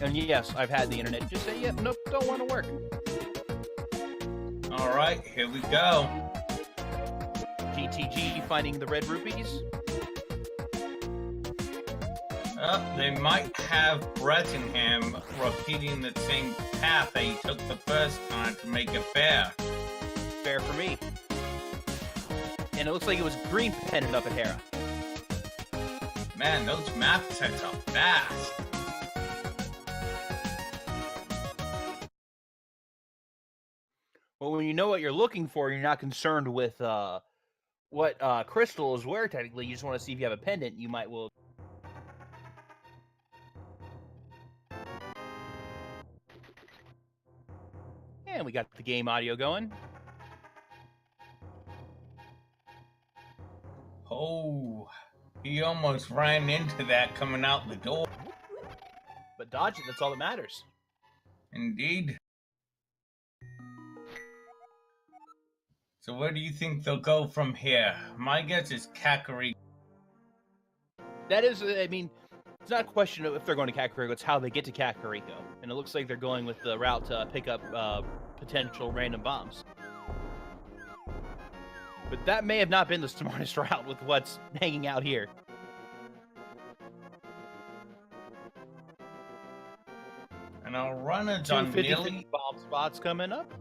And yes, I've had the internet just say, yeah, nope, don't want to work. Alright, here we go. GTG finding the red rupees. They might have Brettingham repeating the same path that he took the first time to make it fair. Fair for me. And it looks like it was green pendant up at Hera. Man, those math sets are fast. Well, when you know what you're looking for, you're not concerned with what crystal is where, technically. You just want to see if you have a pendant, you might will. And we got the game audio going. Oh, he almost ran into that coming out the door. But dodge it, that's all that matters. Indeed. So where do you think they'll go from here? My guess is Kakariko. That is, I mean, it's not a question of if they're going to Kakariko, it's how they get to Kakariko. And it looks like they're going with the route to pick up potential random bombs. But that may have not been the smartest route with what's hanging out here. And our runners on nearly bomb spots coming up.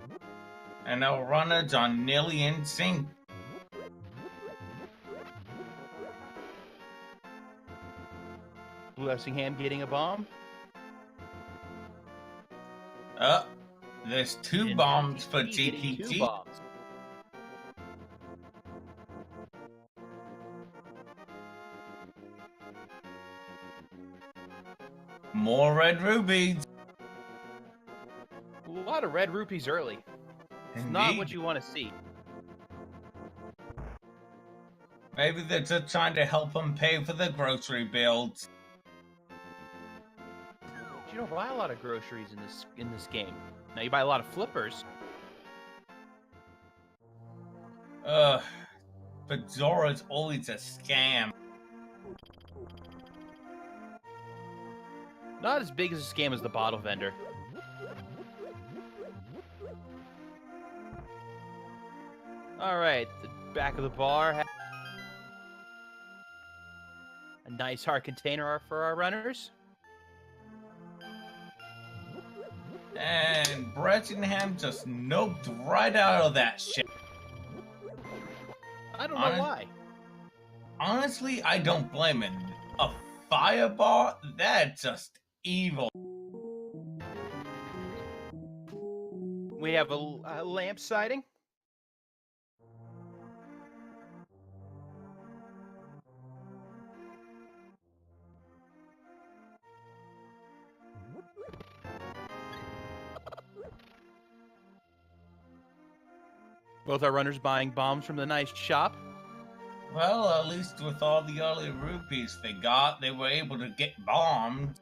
And our runners on nearly in sync. Blessingham getting a bomb. There's two bombs for GTG. Two bombs. More red rubies. A lot of red rupees early. It's not what you want to see. Maybe they're just trying to help them pay for the grocery bills. You don't buy a lot of groceries in this game. Now you buy a lot of flippers. But Zora's always a scam. Not as big as a scam as the bottle vendor. Alright, the back of the bar. A nice hard container for our runners. And Brettingham just noped right out of that shit. I don't know why. Honestly, I don't blame him. A fireball? That's just evil. We have a lamp sighting. Both our runners buying bombs from the nice shop. Well, at least with all the early rupees they got, they were able to get bombed.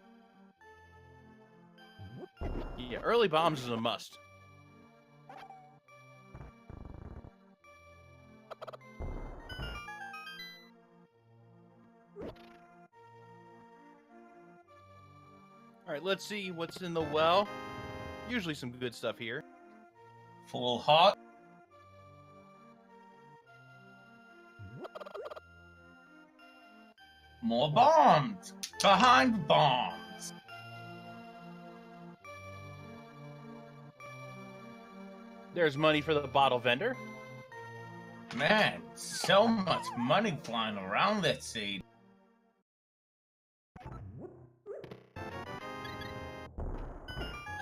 Yeah, early bombs is a must. Alright, let's see what's in the well. Usually some good stuff here. Full heart. More bombs! Behind bombs! There's money for the bottle vendor. Man, so much money flying around this seed.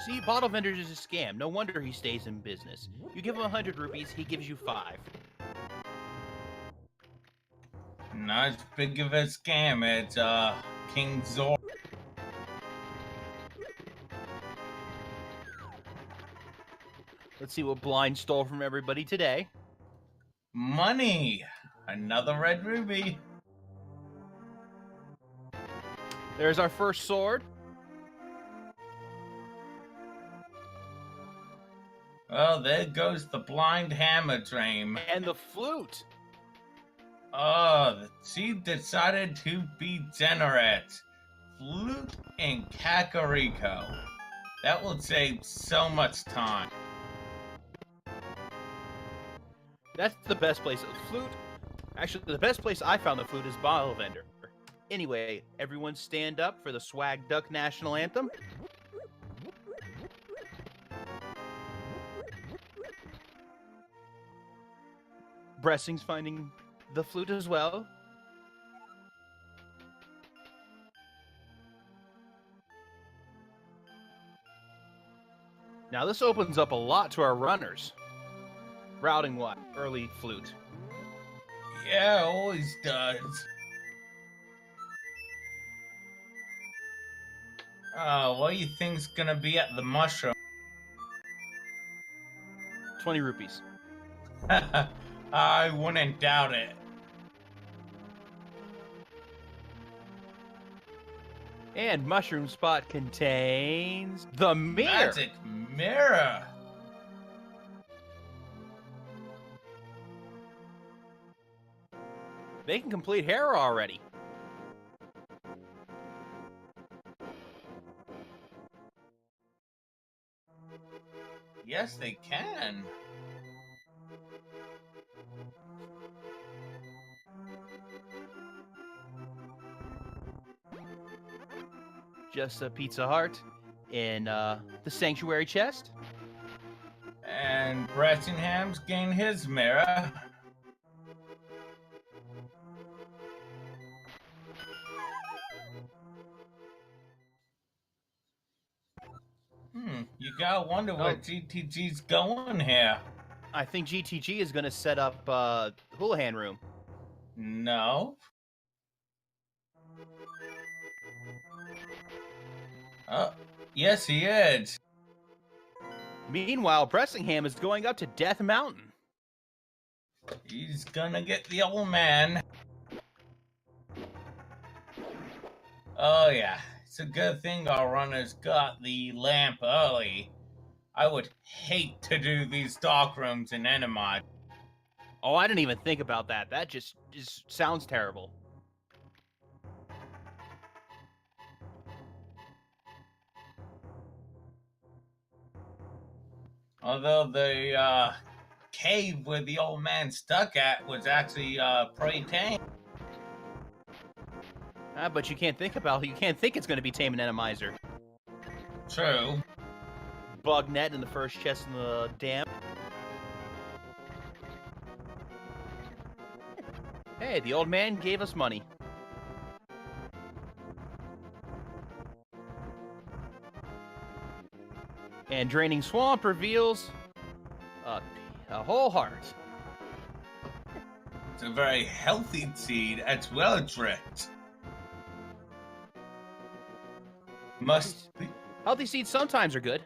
See, bottle vendors is a scam. No wonder he stays in business. You give him 100 rupees, he gives you 5. Not as big of a scam as King Zora. Let's see what Blind stole from everybody today. Money! Another red ruby. There's our first sword. Well, there goes the blind hammer train. And the flute. Oh, she decided to be generous. flute and Kakariko. That will save so much time. That's the best place. Flute. Actually, the best place I found the flute is Bottle Vendor. Anyway, everyone stand up for the Swag Duck National Anthem. Bressing's finding the flute as well. Now this opens up a lot to our runners. Routing what? Early flute. Yeah, always does. What do you think's gonna be at the mushroom? 20 rupees. I wouldn't doubt it. And mushroom spot contains the mirror. Magic mirror. They can complete Hera already. Yes, they can. Just a Pizza Hut in the Sanctuary chest. And Bressingham's gained his mirror. You gotta wonder where GTG's going here. I think GTG is going to set up Houlihan Room. No. Yes, he is. Meanwhile, Bressingham is going up to Death Mountain. He's gonna get the old man. Oh yeah, it's a good thing our runners got the lamp early. I would hate to do these dark rooms in Enemod. Oh, I didn't even think about that. That just sounds terrible. Although the cave where the old man stuck at was actually pretty tame. But you can't think it's going to be Tame and Enemizer. True. Bug net in the first chest in the dam. Hey, the old man gave us money. And Draining Swamp reveals a whole heart. It's a very healthy seed as well as rich. Healthy seeds sometimes are good.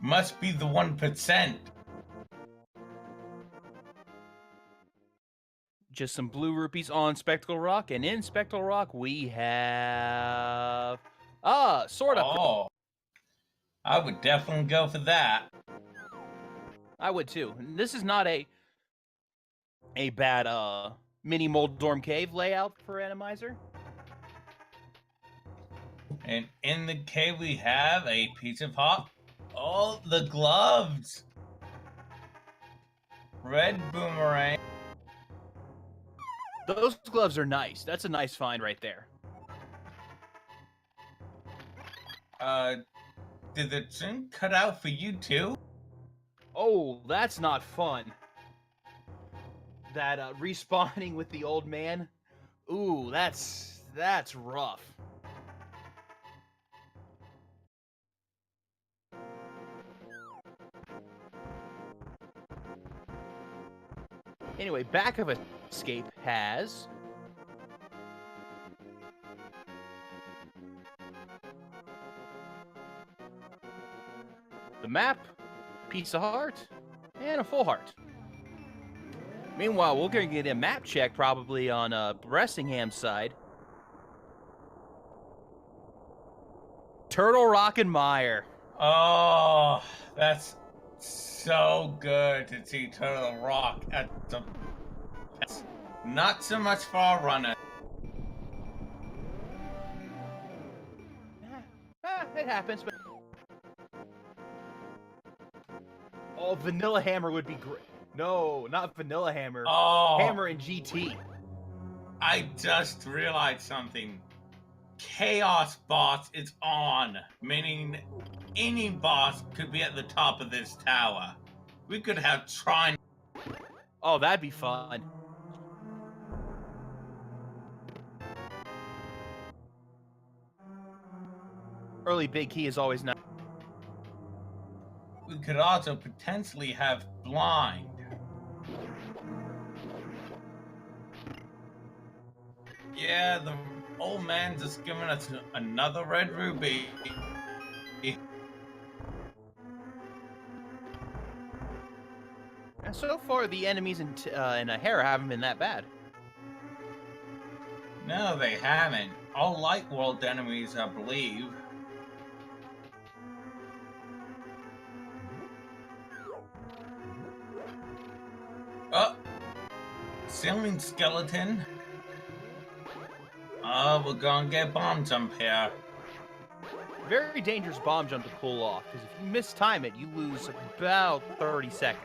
Must be the 1%. Just some blue rupees on Spectacle Rock, and in Spectacle Rock we have sword up. Oh, I would definitely go for that. I would too. This is not a bad mini Moldorm Cave layout for Enemizer. And in the cave we have a piece of hot. Oh, the gloves. Red boomerang. Those gloves are nice. That's a nice find right there. Did the chin cut out for you too? Oh, that's not fun. That respawning with the old man. Ooh, that's rough. Anyway, back of escape has the map, piece of heart, and a full heart. Meanwhile, we're going to get a map check probably on Bressingham's side. Turtle Rock and Mire. Oh, that's so good to see Turtle Rock at the best. Not so much for a runner. happens, but... Oh, Vanilla Hammer would be great. No, not Vanilla Hammer. Oh, Hammer and GT. I just realized something. Chaos Boss is on, meaning any boss could be at the top of this tower. We could have Trine. Oh, that'd be fun. Early big key is always nice. We could also potentially have Blind. Yeah, the old man just giving us another red ruby. And so far, the enemies in Hera haven't been that bad. No, they haven't. All Light World enemies, I believe. Oh! Ceiling skeleton. Oh, we're gonna get bomb jump here. Very dangerous bomb jump to pull off, because if you mistime it, you lose about 30 seconds.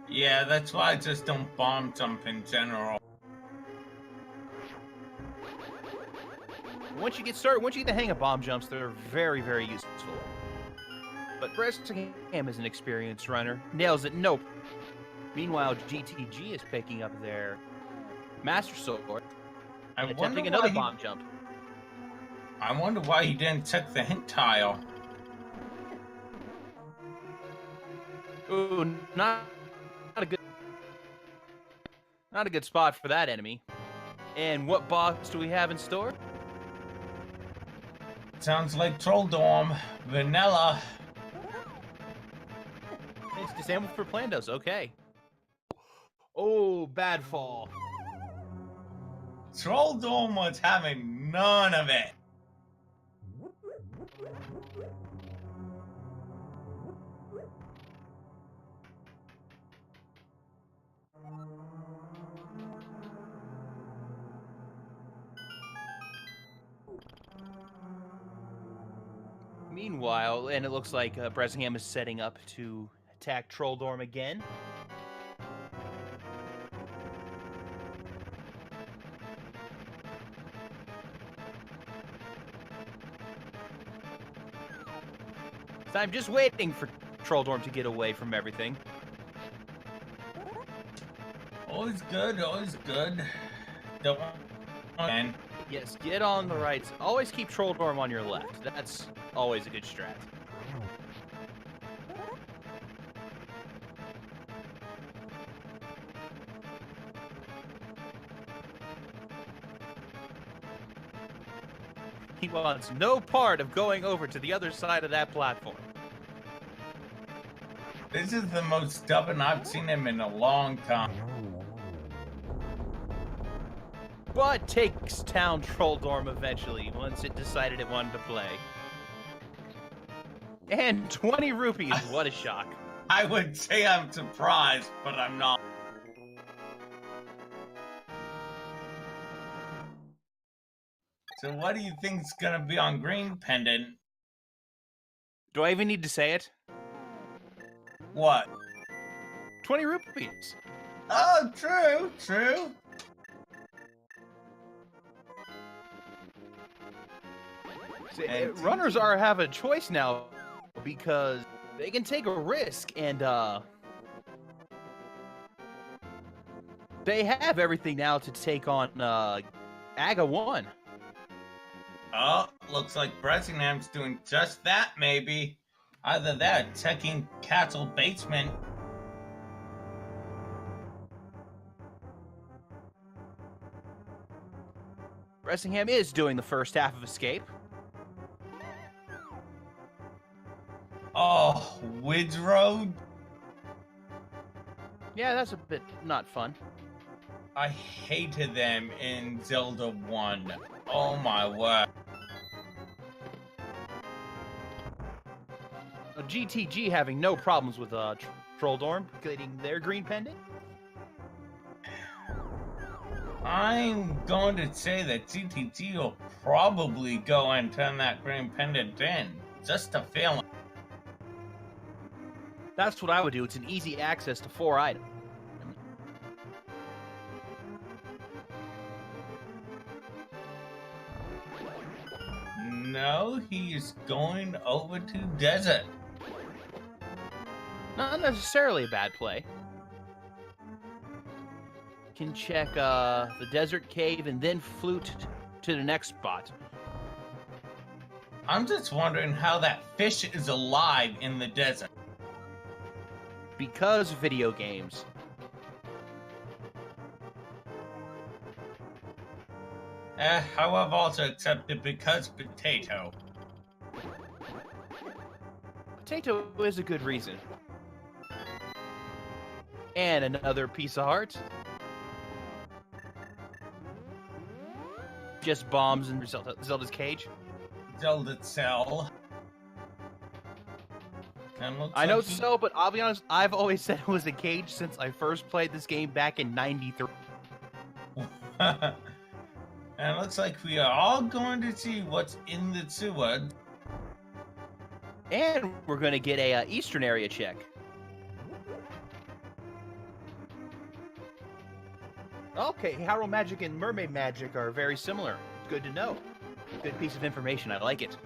Yeah, that's why I just don't bomb jump in general. Once you get started, once you get the hang of bomb jumps, they're very, very useful. But Bressingham is an experienced runner. Nails it, nope. Meanwhile, GTG is picking up their Master Sword and attempting another bomb jump. I wonder why he didn't check the hint tile. Ooh, not a good spot for that enemy. And what boss do we have in store? Sounds like Troll Dorm. Vanilla. It's disabled for Plandos, okay. Oh, bad fall. Troll Dorm was having none of it. Meanwhile, and it looks like Bressingham is setting up to attack Troll Dorm again. So I'm just waiting for Troll Dorm to get away from everything. Always good, always good. Don't want. Yes, get on the right. Always keep Troll Dorm on your left. That's always a good strat. He wants no part of going over to the other side of that platform. This is the most stubborn I've seen him in a long time. But takes down Troll Dorm eventually, once it decided it wanted to play. And 20 rupees, what a shock. I would say I'm surprised, but I'm not. So what do you think's gonna be on Green Pendant? Do I even need to say it? What? 20 rupees. Oh, true, true. See, runners have a choice now because they can take a risk and they have everything now to take on Aga 1. Oh, looks like Bressingham's doing just that, maybe. Either that, checking Castle Basement. Bressingham is doing the first half of Escape. Oh, Widge Road? Yeah, that's a bit not fun. I hated them in Zelda 1. Oh my word. GTG having no problems with Troll Dorm getting their green pendant. I'm going to say that GTG will probably go and turn that green pendant in. Just a feeling. That's what I would do. It's an easy access to 4 items. No, he's going over to desert. Not necessarily a bad play. Can check the desert cave and then flute to the next spot. I'm just wondering how that fish is alive in the desert. Because video games. How I've also accepted because potato. Potato is a good reason. And another piece of heart. Just bombs in Zelda's cage. Zelda cell. I know so, but I'll be honest, I've always said it was a cage since I first played this game back in '93. And it looks like we are all going to see what's in the sewer. And we're going to get a Eastern area check. Okay, Hyrule Magic and Mermaid Magic are very similar. Good to know. Good piece of information. I like it.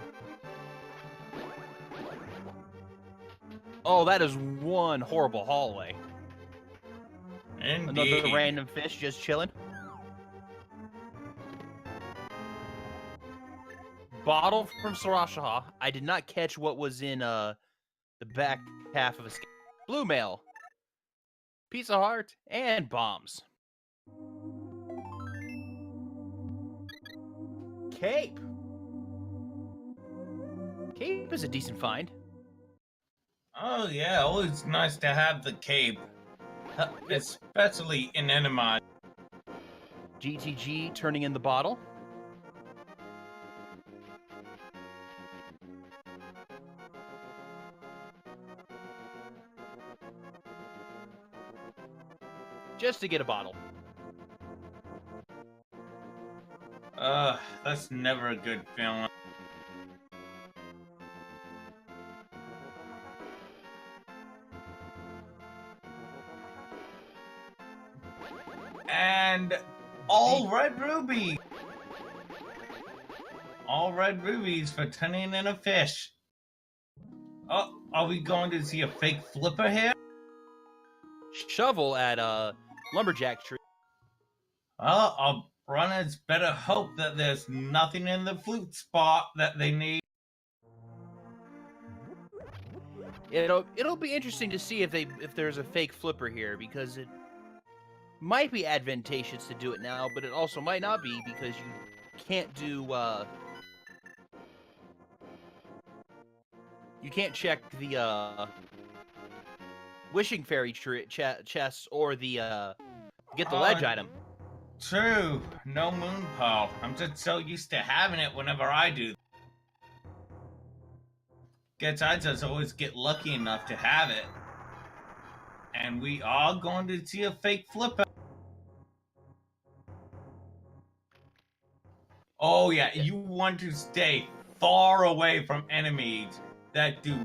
Oh, that is one horrible hallway. Indeed. Another random fish just chilling. Bottle from Sarashaha. I did not catch what was in the back half of a blue mail. Piece of heart and bombs. Cape. Cape is a decent find. Oh yeah, always nice to have the cape. Especially in Enema. GTG turning in the bottle. Just to get a bottle. That's never a good feeling. And all red ruby. All red rubies for turning in a fish. Oh, are we going to see a fake flipper here? Shovel at lumberjack tree. Well, our runners better hope that there's nothing in the flute spot that they need. It'll be interesting to see if there's a fake flipper here, because it might be advantageous to do it now, but it also might not be, because you can't do you can't check the wishing fairy chests or the get the ledge item. True, no moon pearl. I'm just so used to having it whenever I do. Guess I just always get lucky enough to have it. And we are going to see a fake flipper. Oh yeah, you want to stay far away from enemies that do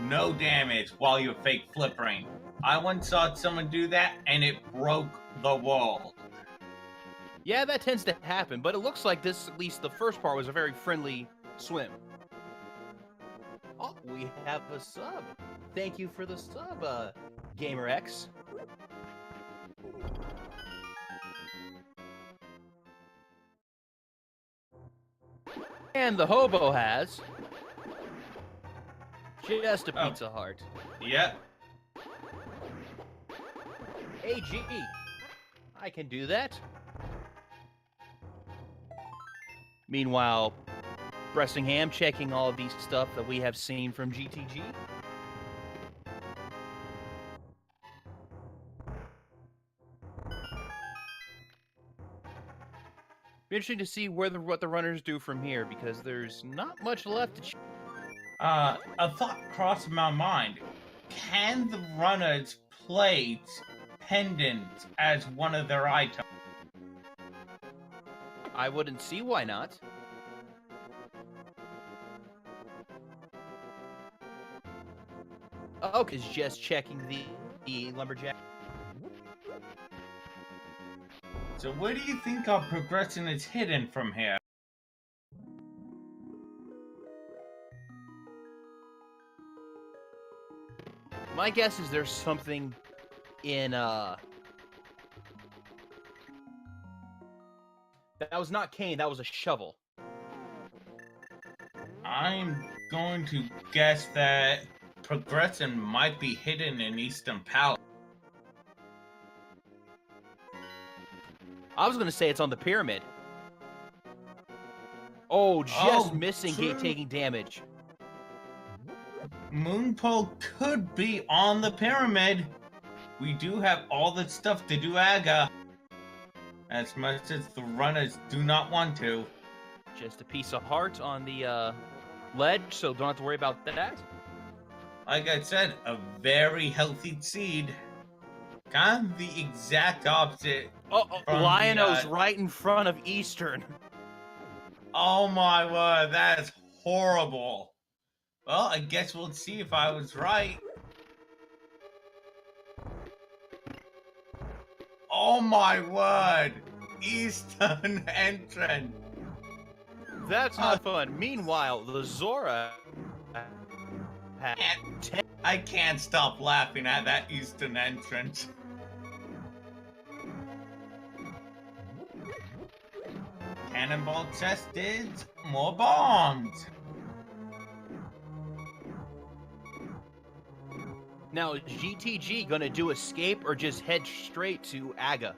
no damage while you're fake flippering. I once saw someone do that and it broke the wall. Yeah, that tends to happen, but it looks like this, at least the first part, was a very friendly swim. Oh, we have a sub. Thank you for the sub, GamerX. And the hobo has just a pizza heart. Yep. AG. I can do that. Meanwhile, Bressingham checking all of these stuff that we have seen from GTG. Be interesting to see what the runners do from here, because there's not much left to check. A thought crossed my mind. Can the runners place pendants as one of their items? I wouldn't see why not. Oh, cause just checking the lumberjack. So where do you think our progression is hidden from here? My guess is there's something in that was not cane, that was a shovel. I'm going to guess that progression might be hidden in Eastern Palace. I was gonna say it's on the pyramid. Oh, just missing true. taking damage. Moonpole could be on the pyramid. We do have all the stuff to do Aga. As much as the runners do not want to. Just a piece of heart on the ledge, so don't have to worry about that. Like I said, a very healthy seed. Kind of the exact opposite. Lion-O's right in front of Eastern. Oh my word, that is horrible. Well, I guess we'll see if I was right. Oh my word! Eastern entrance! That's not fun. Meanwhile, the Zora... I can't stop laughing at that Eastern entrance. Cannonball chested, more bombs! Now, is GTG gonna do escape or just head straight to Aga?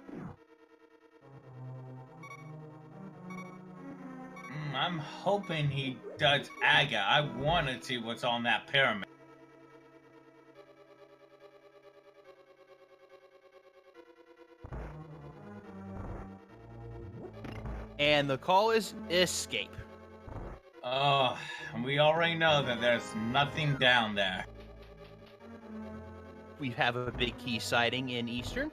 I'm hoping he does Aga. I want to see what's on that pyramid. And the call is escape. Oh, we already know that there's nothing down there. We have a big key sighting in Eastern.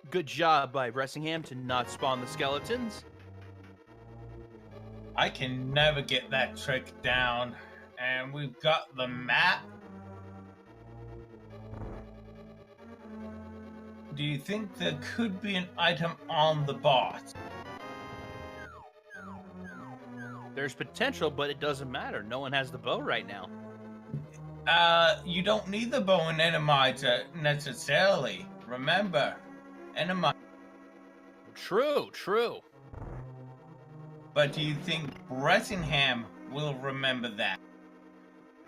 Good job by Bressingham to not spawn the skeletons. I can never get that trick down. And we've got the map. Do you think there could be an item on the boss? There's potential, but it doesn't matter. No one has the bow right now. You don't need the bow and enemizer necessarily. Remember, enemizer. True. But do you think Bressingham will remember that?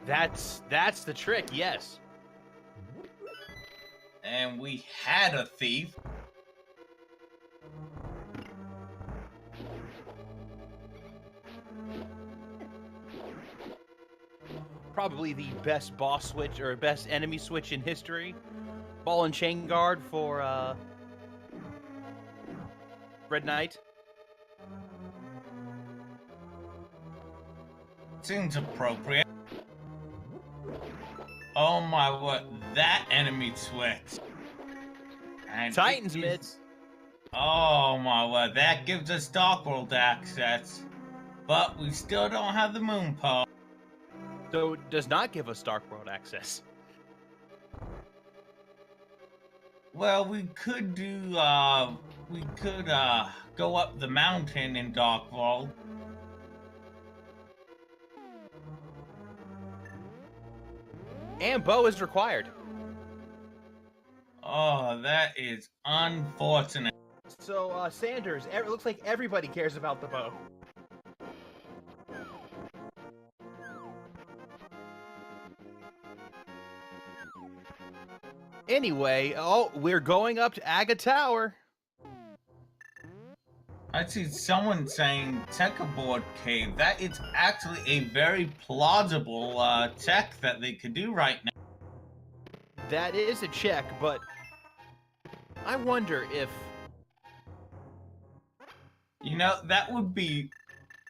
That's the trick, yes. And we had a thief. Probably the best boss switch or best enemy switch in history. Ball and chain guard for Red Knight. Seems appropriate. Oh my word, that enemy switch. And Titans mids. Oh my word, that gives us Dark World access. But we still don't have the moon pole. So it does not give us Dark World access. Well, we could go up the mountain in Dark World. And bow is required. Oh, that is unfortunate. So, Sanders, it looks like everybody cares about the bow. Anyway, we're going up to Aga Tower. I see someone saying checkerboard cave. That is actually a very plausible check that they could do right now. That is a check, but I wonder if... You know, that would be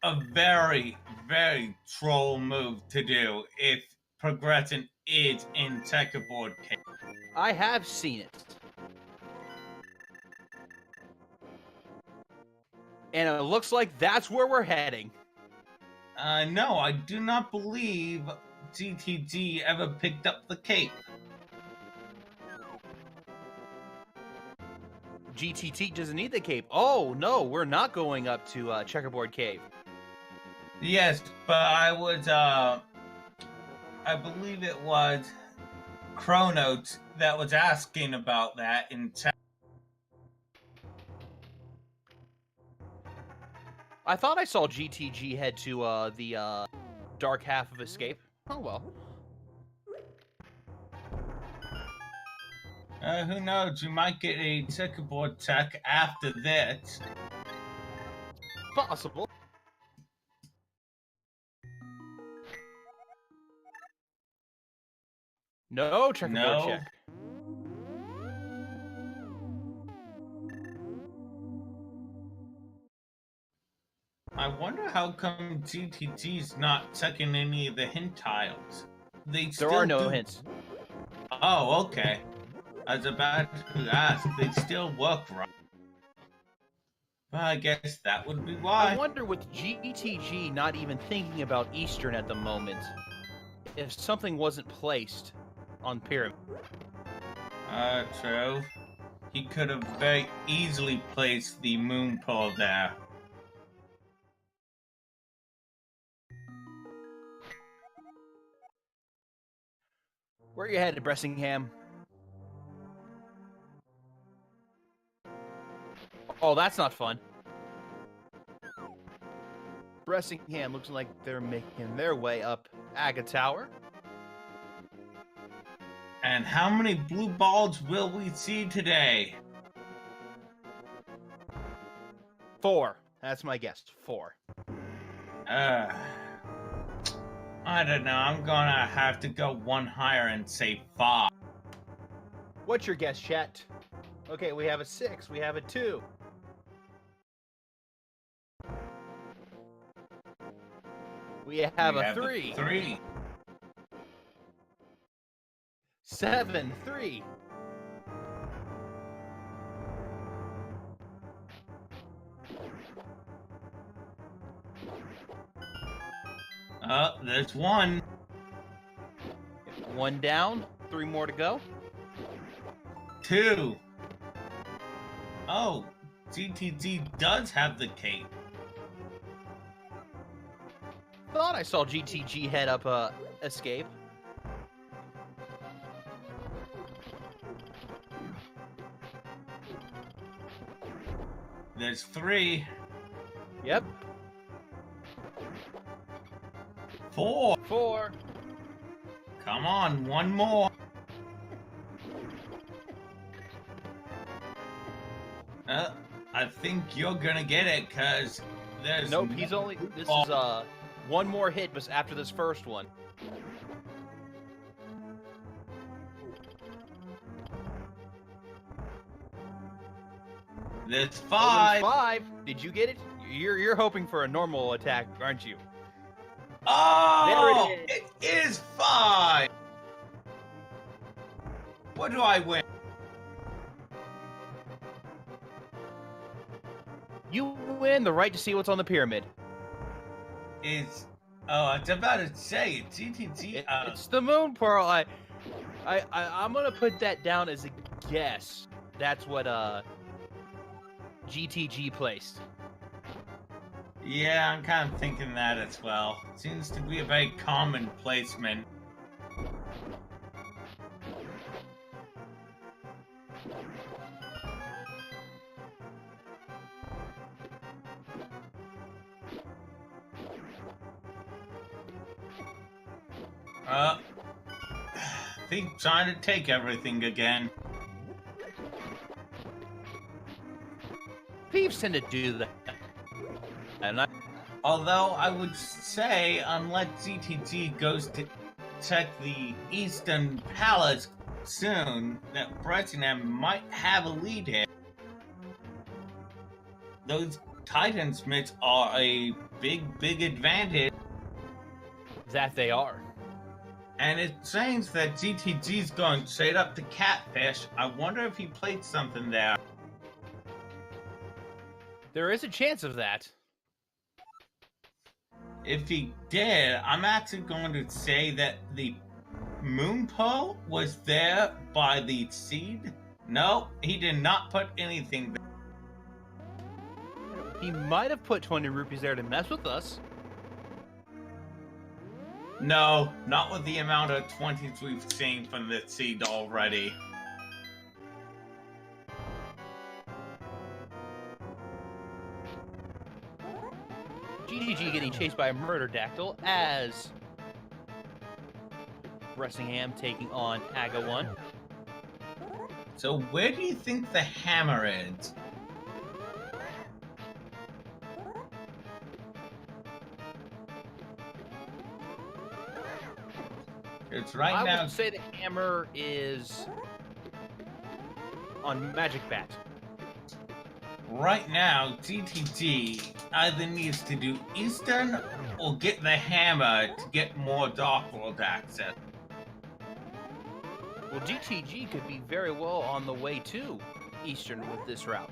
a very, very troll move to do if progressing is in checkerboard case. I have seen it. And it looks like that's where we're heading. No, I do not believe GTG ever picked up the cape. GTT doesn't need the cape. Oh, no, we're not going up to Checkerboard Cave. Yes, but I believe it was Chronos that was asking about that in chat. I thought I saw GTG head to the dark half of Escape. Oh, well. Who knows? You might get a checkerboard tech after this. Possible. No checkerboard check. I wonder how come GTG's not checking any of the hint tiles. There are no hints. Oh, okay. I was about to ask. They still work right. Well, I guess that would be why. I wonder with GTG not even thinking about Eastern at the moment, if something wasn't placed on Pyramid. True. He could have very easily placed the moon pearl there. Where are you headed, Bressingham? Oh, that's not fun. Bressingham looks like they're making their way up Aga Tower. And how many blue balls will we see today? 4. That's my guess. 4. I don't know. I'm gonna have to go one higher and say 5. What's your guess, chat? Okay, we have a 6. We have a 2. We have a 3. 3. 7, 3. There's 1. 1 down. 3 more to go. 2. Oh, GTG does have the cape. Thought I saw GTG head up Escape. There's 3. Yep. 4. 4. Come on, 1 more. I think you're gonna get it, cause there's... Nope, he's only... This is, 1 more hit but after this first one. There's 5. Oh, there's 5. Did you get it? You're hoping for a normal attack, aren't you? Oh! There it It is 5! What do I win? You win the right to see what's on the pyramid. It's... Oh, I was about to say, GTG... It's the moon pearl. I'm gonna put that down as a guess. That's what GTG placed. Yeah, I'm kind of thinking that as well. Seems to be a very common placement. I think trying to take everything again. Thieves tend to do that. And Although I would say, unless GTG goes to check the Eastern Palace soon that Bressingham might have a lead here. Those Titan Smiths are a big advantage. That they are. And it seems that GTG's going straight up to Catfish. I wonder if he played something there. There is a chance of that. If he did, I'm actually going to say that the Moon Pearl was there by the seed. No, he did not put anything there. He might have put 20 rupees there to mess with us. No, not with the amount of 20s we've seen from the seed already. GGG getting chased by a murder dactyl as Bressingham taking on Aga 1. So where do you think the hammer is? It's right I now. would say the hammer is on Magic Bat. Right now, GTG either needs to do Eastern or get the hammer to get more Dark World access. Well, GTG could be very well on the way to Eastern with this route.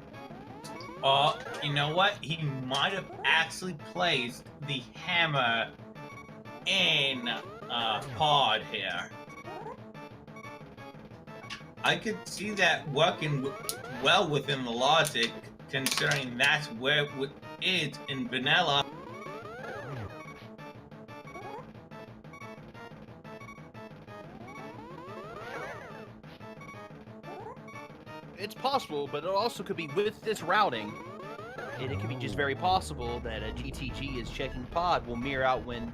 You know what? He might have actually placed the hammer in pod here. I could see that working well within the logic, considering that's where it is in vanilla. It's possible, but it also could be with this routing. And it could be just very possible that a GTG is checking pod will mirror out when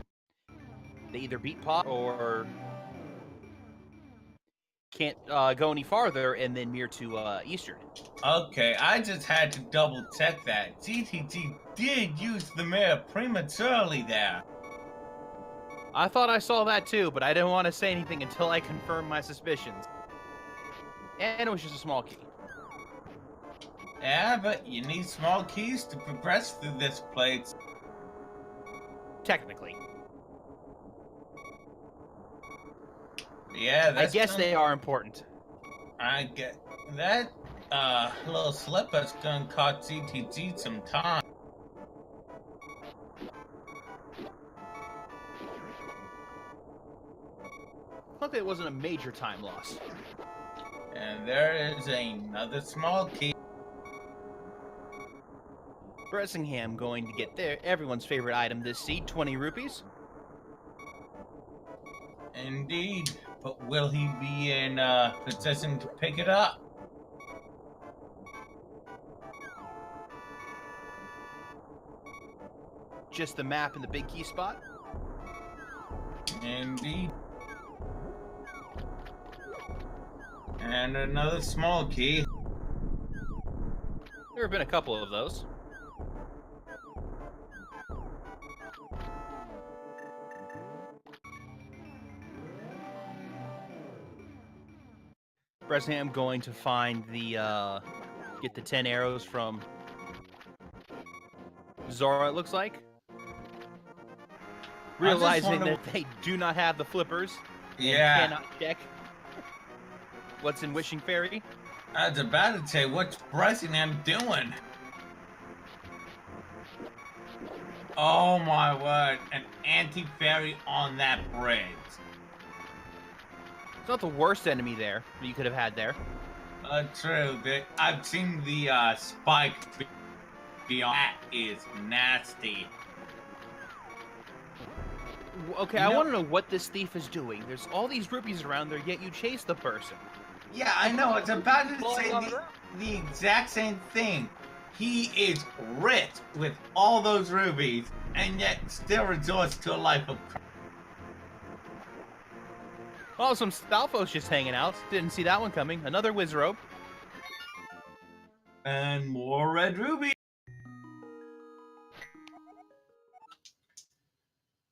they either beat pod or can't go any farther and then mirror to Eastern. Okay, I just had to double check that. GTG did use the mirror prematurely there. I thought I saw that too, but I didn't want to say anything until I confirmed my suspicions. And it was just a small key. Yeah, but you need small keys to progress through this place. Technically. Yeah, I guess they are important. I get that little slipper's gonna cost GTG some time. Luckily, it wasn't a major time loss. And there is another small key. Bressingham going to get everyone's favorite item this seed, 20 rupees. Indeed, but will he be in position to pick it up? Just the map and the big key spot. Indeed. And another small key. There have been a couple of those. Bressingham going to find the, get the 10 arrows from Zora, it looks like. Realizing that they do not have the flippers. Yeah. And cannot check what's in Wishing Fairy. I was about to say, what's Bressingham doing? Oh my word, an anti-fairy on that bridge. It's not the worst enemy there that you could have had there. True. I've seen the spike beyond. That is nasty. Okay, I want to know what this thief is doing. There's all these rupees around there, yet you chase the person. Yeah, I know. It's about to say the exact same thing. He is rich with all those rubies, and yet still resorts to a life of crime. Oh, some Stalfos just hanging out. Didn't see that one coming. Another Wizrobe. And more red rubies.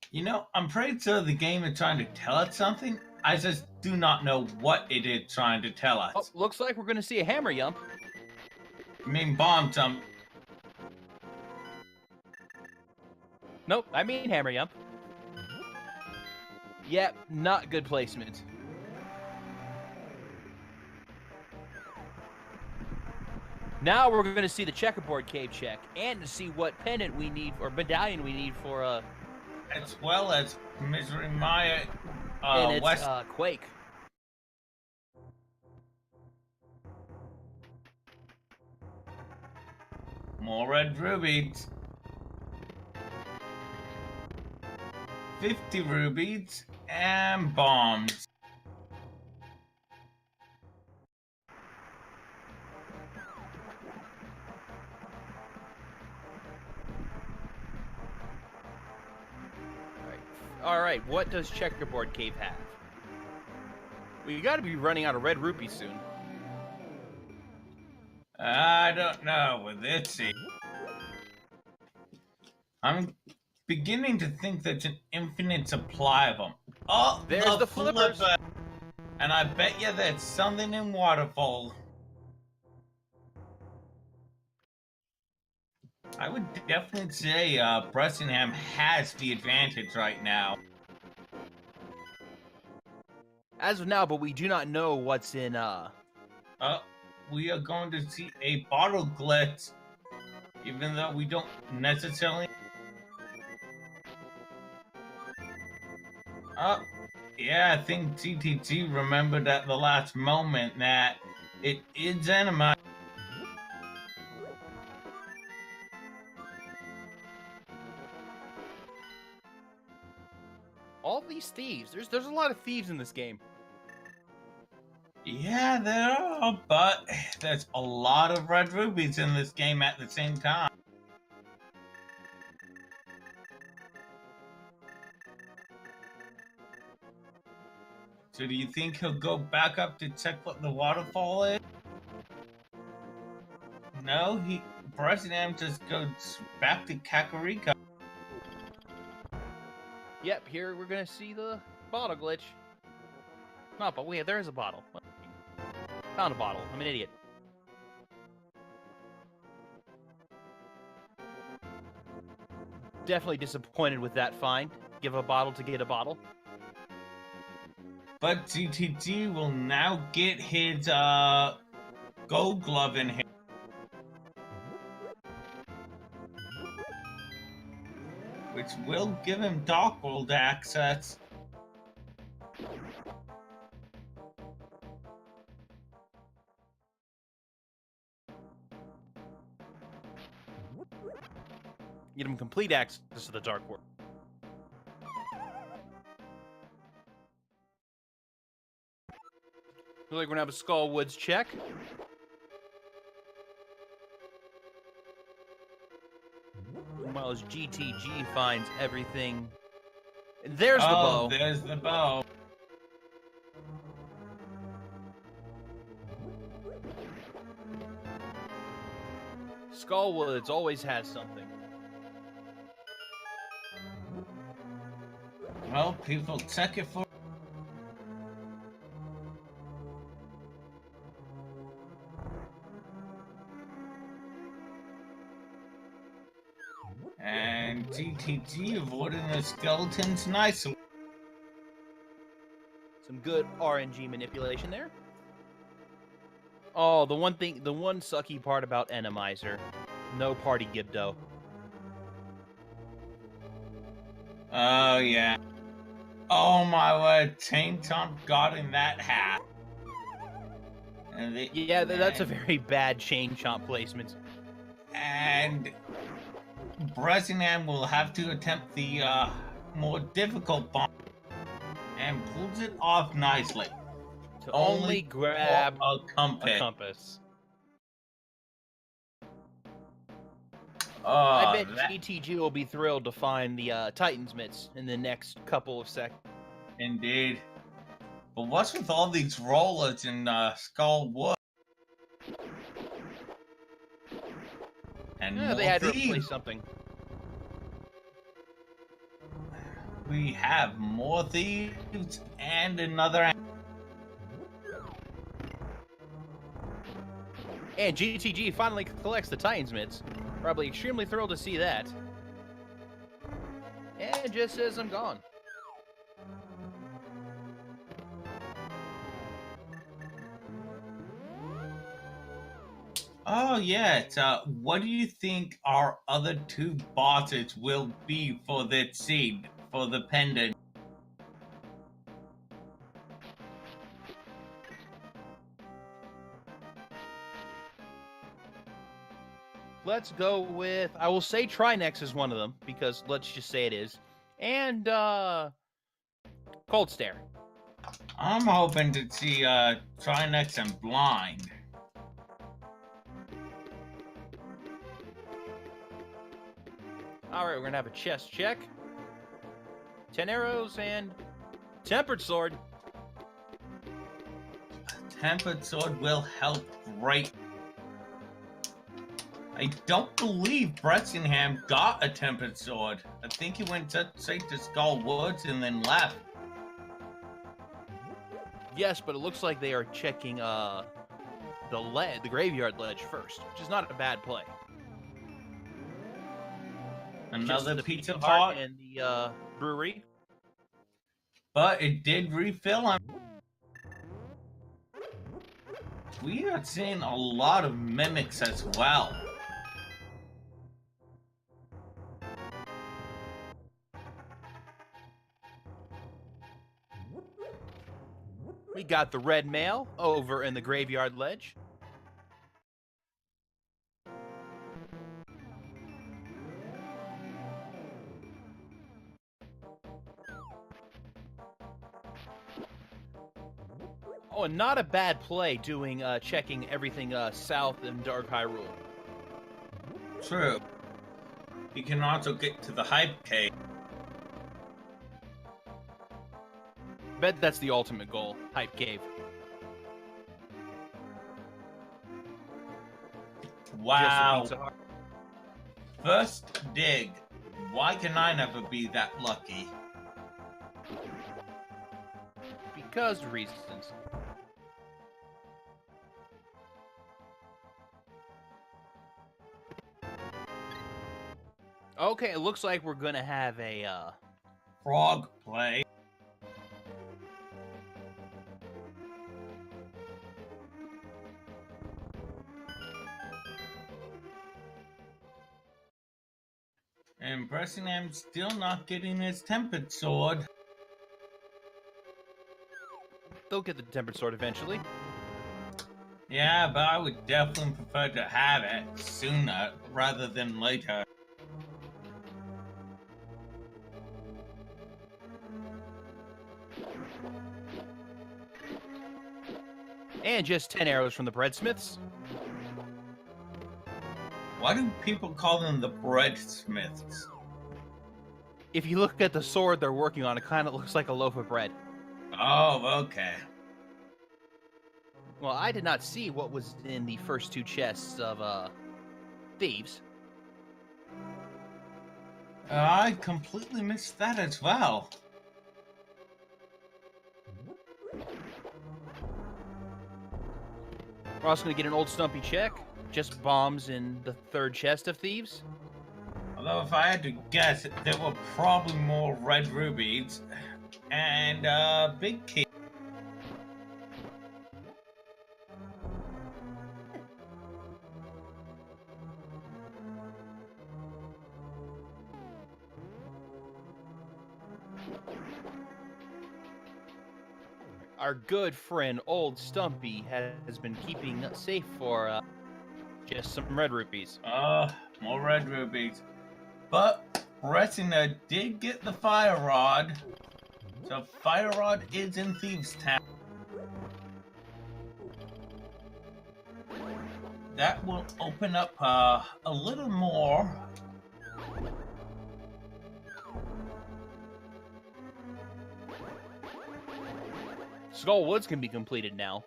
You know, I'm pretty sure the game is trying to tell us something. I just do not know what it is trying to tell us. Oh, looks like we're going to see a hammer yump. I mean, bomb jump. Nope, I mean hammer yump. Yep, not good placement. Now we're going to see the checkerboard cave check and to see what pennant we need or medallion we need for As well as Misery Maya and it's West. Quake. More red rubies. 50 rubies and bombs. All right, what does checkerboard cave have? We got to be running out of red rupees soon. I don't know with this. I'm beginning to think there's an infinite supply of them. Oh, There's the flippers. flipper. And I bet you there's something in Waterfall. I would definitely say Bressingham has the advantage right now. As of now, but we do not know what's in We are going to see a bottle glitch, even though we don't necessarily. Yeah, I think TTG remembered at the last moment that it is enemy. all these thieves. There's a lot of thieves in this game. Yeah, there are, but there's a lot of red rubies in this game at the same time. So do you think he'll go back up to check what the waterfall is? No, Bressingham just goes back to Kakariko. Yep, here we're gonna see the bottle glitch. No, but wait, there is a bottle. Found a bottle. I'm an idiot. Definitely disappointed with that find. Give a bottle to get a bottle. But GTG will now get his gold glove in here. Which will give him Dark World access. Get him complete access to the Dark World. Looks like we're gonna have a Skull Woods check. While as GTG finds everything. And there's the bow. There's the bow. Skull Woods always has something. Well, people check it for. And GTG avoiding the skeletons nicely. Some good RNG manipulation there. Oh, the one sucky part about Enemizer. No party Gibdo. Oh, yeah. Oh, my word. Chain Chomp got in that hat. And that's a very bad chain chomp placement. And Bressingham will have to attempt the more difficult bomb. And pulls it off nicely. To only grab a compass. Oh, I bet GTG will be thrilled to find the Titan's mitts in the next couple of seconds. Indeed. But what's with all these rollers in Skull Wood? And yeah, they had to replace something. We have more thieves and another. And GTG finally collects the Titans mitts. Probably extremely thrilled to see that. And just says I'm gone. Oh yeah, what do you think our other two bosses will be for that seed, for the pendant? Let's go with, I will say Trinex is one of them, because let's just say it is. And, Cold Stare. I'm hoping to see, Trinex and Blind. Alright, we're gonna have a chest check. 10 arrows and Tempered Sword. Tempered Sword will help great. I don't believe Bressingham got a Tempered Sword. I think he went straight to Skull Woods and then left. Yes, but it looks like they are checking the graveyard ledge first, which is not a bad play. Another the pizza Hut pot and the brewery. but it did refill on. We are seeing a lot of mimics as well. We got the red mail over in the graveyard ledge. Oh, and not a bad play doing checking everything south in Dark Hyrule. True. You can also get to the hype cave. Bet that's the ultimate goal, Hype Cave. Wow. Just a Pizza Hut. First dig. Why can I never be that lucky? Because reasons. Okay, it looks like we're gonna have a Frog play. And Bressingham still not getting his Tempered Sword. they'll get the Tempered Sword eventually. Yeah, but I would definitely prefer to have it sooner rather than later. And just 10 arrows from the Breadsmiths. Why do people call them the breadsmiths? If you look at the sword they're working on, it kind of looks like a loaf of bread. Oh, okay. Well, I did not see what was in the first two chests of thieves. I completely missed that as well. We're also going to get an old Stumpy check. Just bombs in the third chest of thieves. Although if I had to guess, there were probably more red rubies and big key. Our good friend, Old Stumpy, has been keeping safe for just some red rupees. More red rubies. But Retsina did get the fire rod. So fire rod is in Thieves Town. That will open up a little more. Skull Woods can be completed now.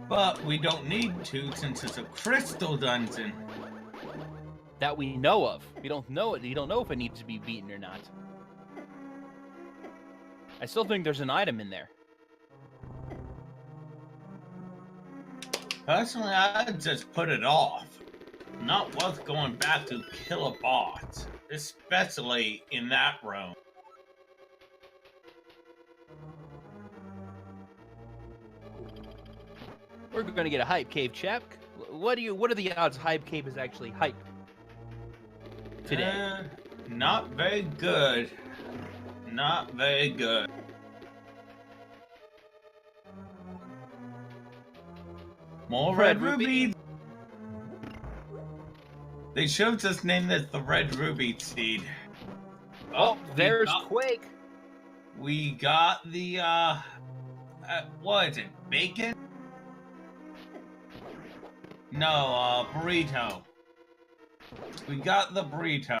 But we don't need to since it's a crystal dungeon. That we know of. We don't know it. You don't know if it needs to be beaten or not. I still think there's an item in there. Personally, I'd just put it off. Not worth going back to kill a boss, especially in that room. We're going to get a hype cave check. What are the odds hype cave is actually hype today? Not very good. Not very good. More red rubies. They should have just named it the red ruby seed. Oh, there's Quake. We got the what is it? Bacon? No, burrito. We got the burrito.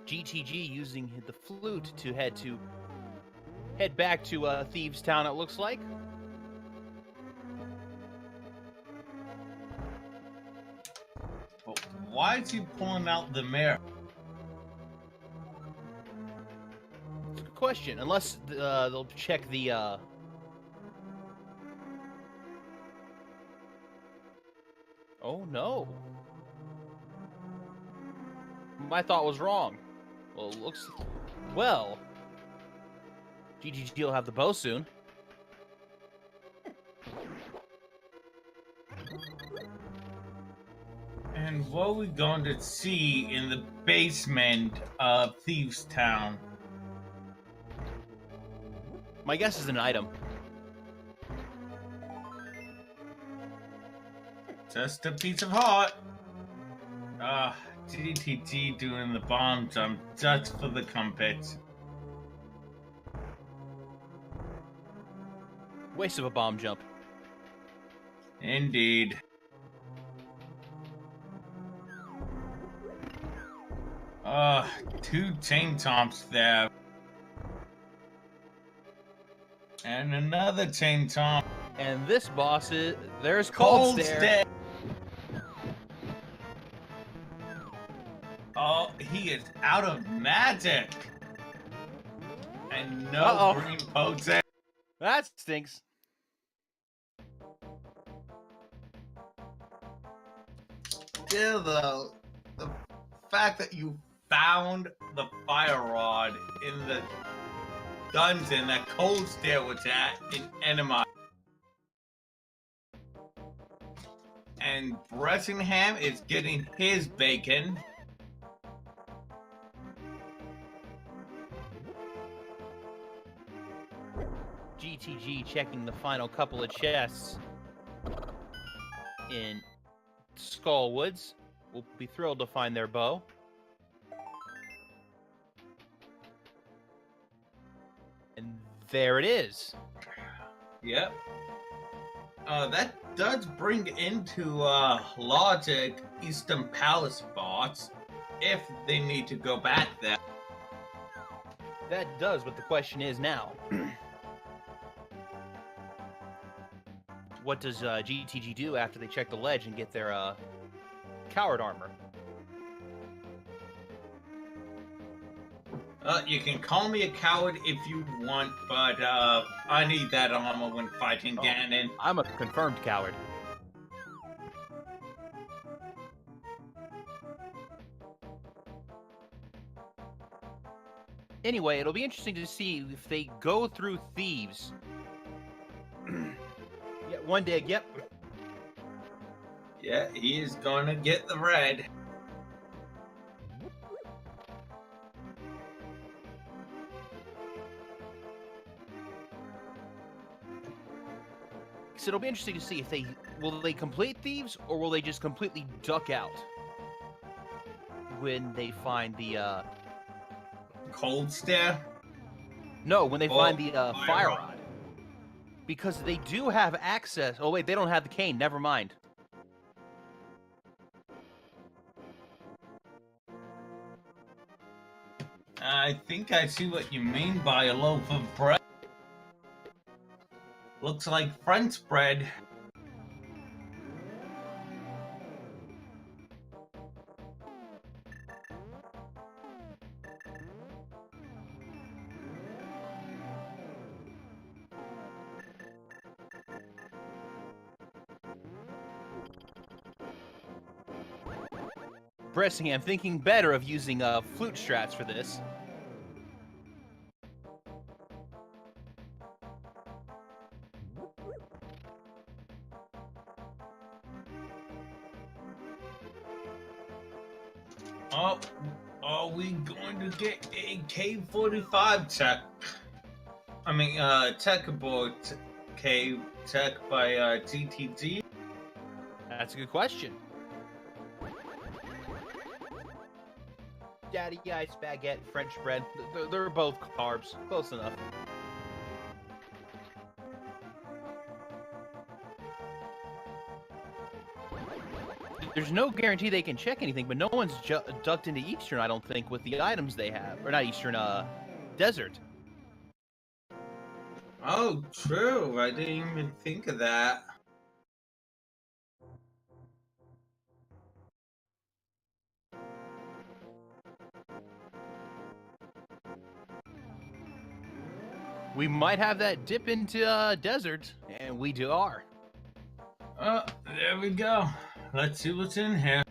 GTG using the flute to head back to Thieves Town, it looks like. But why is he pulling out the mirror? It's a good question. Unless they'll check the Oh no. My thought was wrong. Well, it looks... Well... GGG will have the bow soon. And what are we going to see in the basement of Thieves Town? My guess is an item. Just a piece of heart. GTG doing the bomb jump just for the compass. Waste of a bomb jump. Indeed. Two chain chomps there. And another chain chomp. And this boss is... There's Cold Stare. Oh, he is out of magic. And no green potion. That stinks. Still, though, the fact that you found the fire rod in the dungeon that Cold Stare was at in Enema. And Bressingham is getting his bacon. GTG checking the final couple of chests in Skull Woods. We'll be thrilled to find their bow. And there it is. Yep. That does bring into logic Eastern Palace bots if they need to go back there. That does, but the question is now. What does GTG do after they check the ledge and get their coward armor? You can call me a coward if you want, but I need that armor when fighting Ganon. I'm a confirmed coward. Anyway, it'll be interesting to see if they go through Thieves. Yeah, one dig, yep. Yeah, he is gonna get the red. So it'll be interesting to see if will they complete Thieves or will they just completely duck out when they find the Cold Stare? No, when they find the fire rod. Because they do have access. Oh wait, they don't have the cane. Never mind. I think I see what you mean by a loaf of bread. Looks like French bread. Bressingham thinking better of using flute strats for this. Oh, are we going to get a K45 tech? I mean, tech aboard K tech by TTG? That's a good question. Daddy ice baguette, French bread. They're both carbs. Close enough. There's no guarantee they can check anything, but no one's ducked into Eastern, I don't think, with the items they have. Or not Eastern, Desert. Oh, true. I didn't even think of that. We might have that dip into Desert, and we are. Oh, there we go. Let's see what's in here.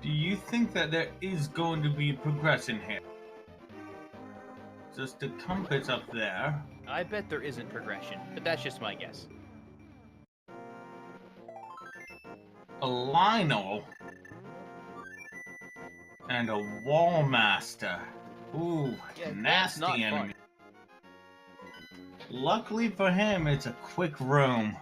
Do you think that there is going to be progression here? Just a compass up there. I bet there isn't progression, but that's just my guess. A Lionel. And a Wallmaster. Ooh, Yeah, nasty not enemy. fun. Luckily for him, it's a quick room.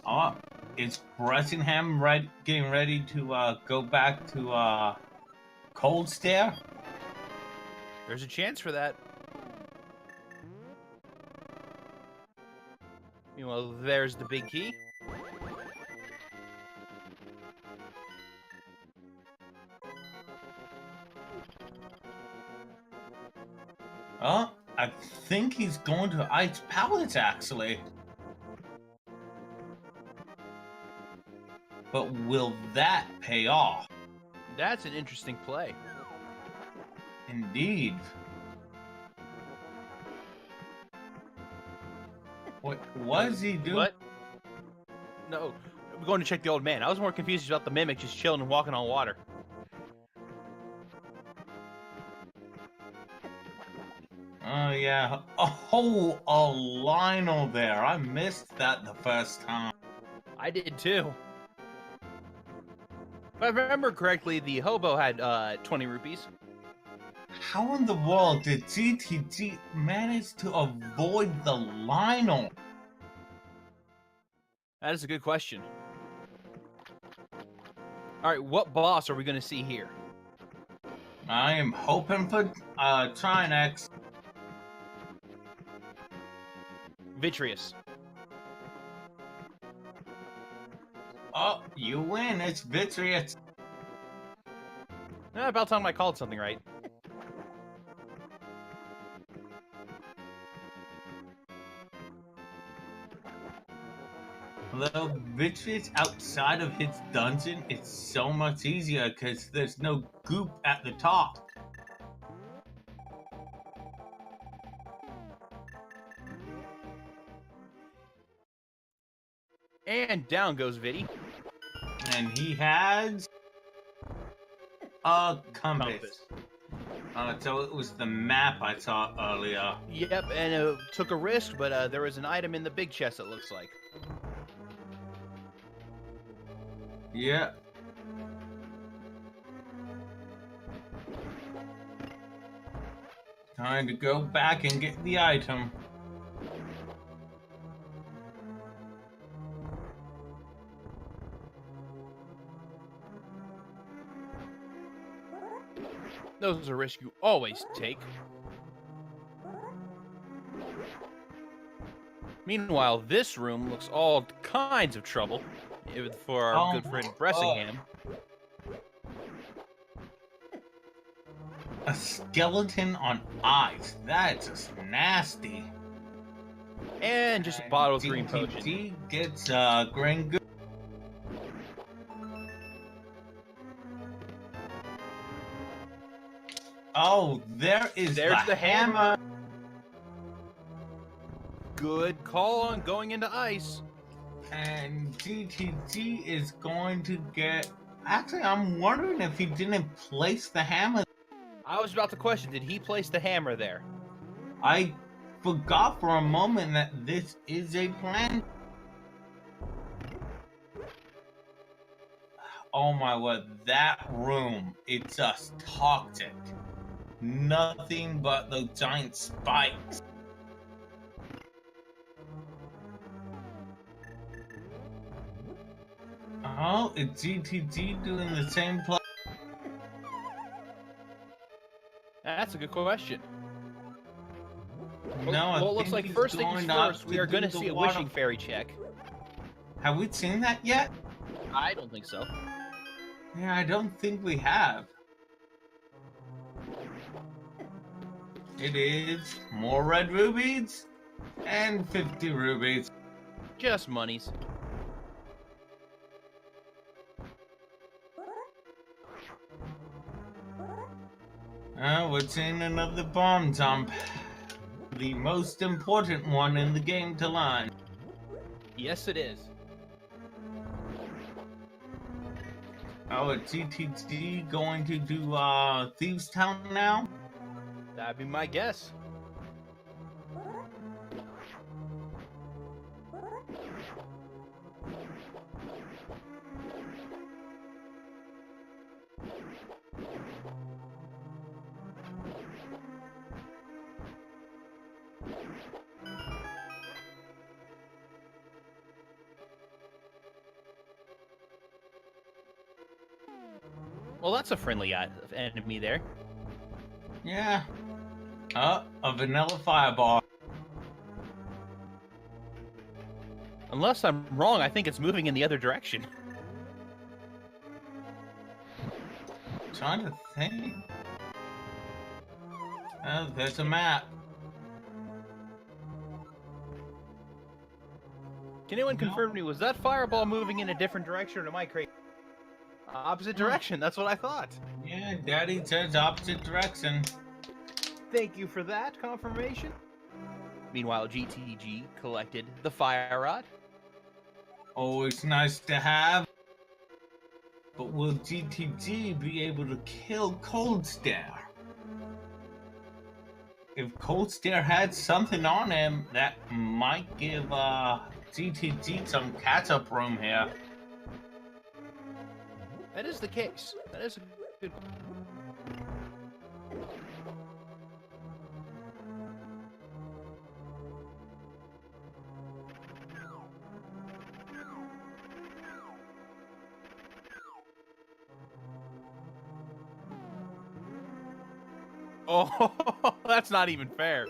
Oh, is Bressingham getting ready to go back to Cold Stare? There's a chance for that. Well, there's the big key. Oh, I think he's going to Ice Palace, actually. But will that pay off? That's an interesting play. Indeed. What was he doing? What? No, we're going to check the old man. I was more confused about the mimic just chilling and walking on water. Oh, yeah. Oh, a Lionel there. I missed that the first time. I did too. If I remember correctly, the hobo had 20 rupees. How in the world did GTG manage to avoid the Lionel? That is a good question. All right, what boss are we going to see here? I am hoping for Trinex. Vitreous. Oh, you win. It's Vitreous. About time I called something right. Although Vitreous outside of his dungeon, it's so much easier because there's no goop at the top. And down goes Vitty. And he has a compass. So it was the map I saw earlier. Yep, and it took a risk, but there was an item in the big chest, it looks like. Yeah. Time to go back and get the item. Those are risks you always take. Meanwhile, this room looks all kinds of trouble for our good friend Bressingham. A skeleton on ice. That's just nasty. And just a bottle of green potion. GTG gets green goo. Oh, there's the hammer. Good call on going into ice. And GTG is going to get... Actually, I'm wondering if he didn't place the hammer. I was about to question, did he place the hammer there? I forgot for a moment that this is a plan. Oh my word, that room, it's just toxic. Nothing but those giant spikes. Oh, is GTG doing the same play? That's a good question. No, well, it looks like first things first, we are going to see a wishing fairy check. Have we seen that yet? I don't think so. Yeah, I don't think we have. It is more red rubies and 50 rubies. Just monies. We're seeing another bomb jump. The most important one in the game to learn. Yes, it is. Oh, is GTG going to do Thieves Town now? That'd be my guess. Well, that's a friendly enemy there. Yeah. A vanilla fireball. Unless I'm wrong, I think it's moving in the other direction. Trying to think. Oh, there's a map. Can anyone confirm to me, was that fireball moving in a different direction, or am I crazy? Opposite direction, that's what I thought. Yeah, Daddy says opposite direction. Thank you for that confirmation. Meanwhile, GTG collected the fire rod. Always nice to have. But will GTG be able to kill Cold Stare? If Cold Stare had something on him, that might give GTG some catch-up room here. That is the case. That is a good... Oh, that's not even fair.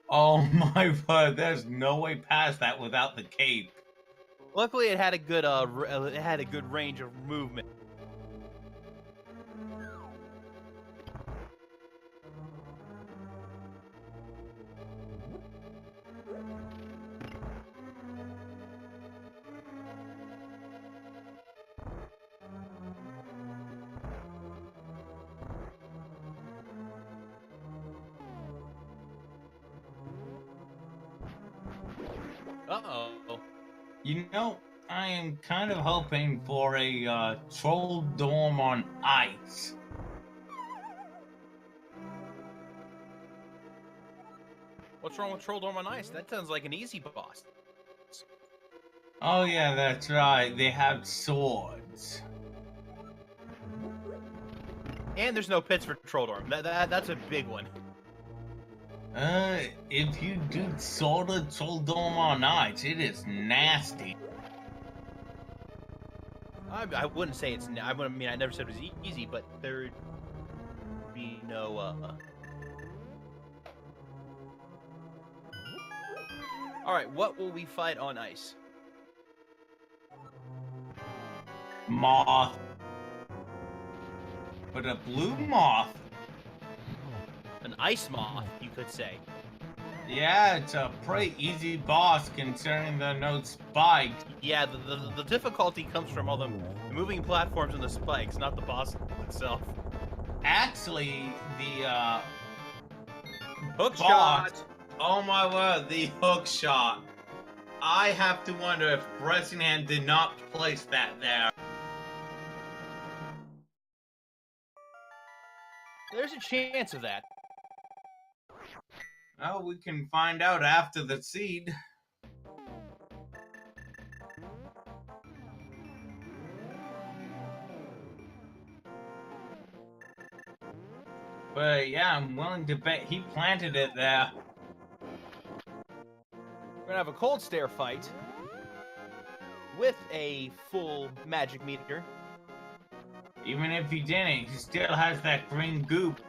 Oh my god, there's no way past that without the cape. Luckily, it had a good range of movement. Uh-oh. You know, I am kind of hoping for a troll dorm on ice. What's wrong with Troll Dorm on Ice? That sounds like an easy boss. Oh yeah, that's right. They have swords. And there's no pits for Troll Dorm. That's a big one. If you do sort of troll dorm on ice, it is nasty. I wouldn't say it's... I mean, I never said it was easy, but there would be no... Alright, what will we fight on ice? Moth. But a blue moth. An ice moth, you could say. Yeah, it's a pretty easy boss considering the no spike. Yeah, the difficulty comes from all the moving platforms and the spikes, not the boss itself. Actually, the Hook boss. shot! Oh my word, the hook shot. I have to wonder if Bressingham did not place that there. There's a chance of that. Well, we can find out after the seed. But yeah, I'm willing to bet he planted it there. We're gonna have a cold stare fight with a full magic meter. Even if he didn't, he still has that green goop.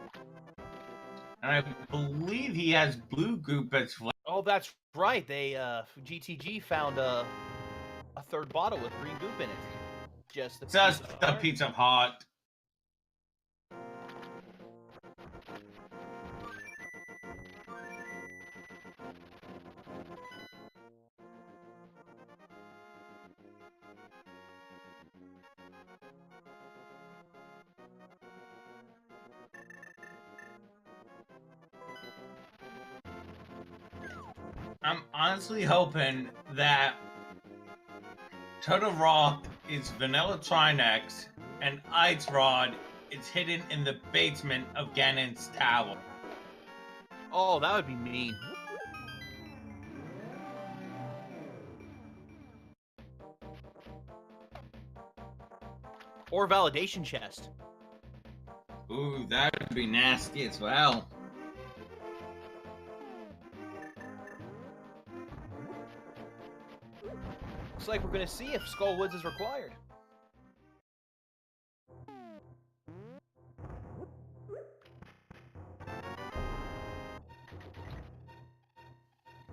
And I believe he has blue goop as well. Oh, that's right. They GTG found a third bottle with green goop in it. Just a piece of heart. I'm honestly hoping that Turtle Rock is Vanilla Trinex and Ice Rod is hidden in the basement of Ganon's tower. Oh, that would be mean. Or validation chest. Ooh, that would be nasty as well. Looks like we're gonna see if Skull Woods is required.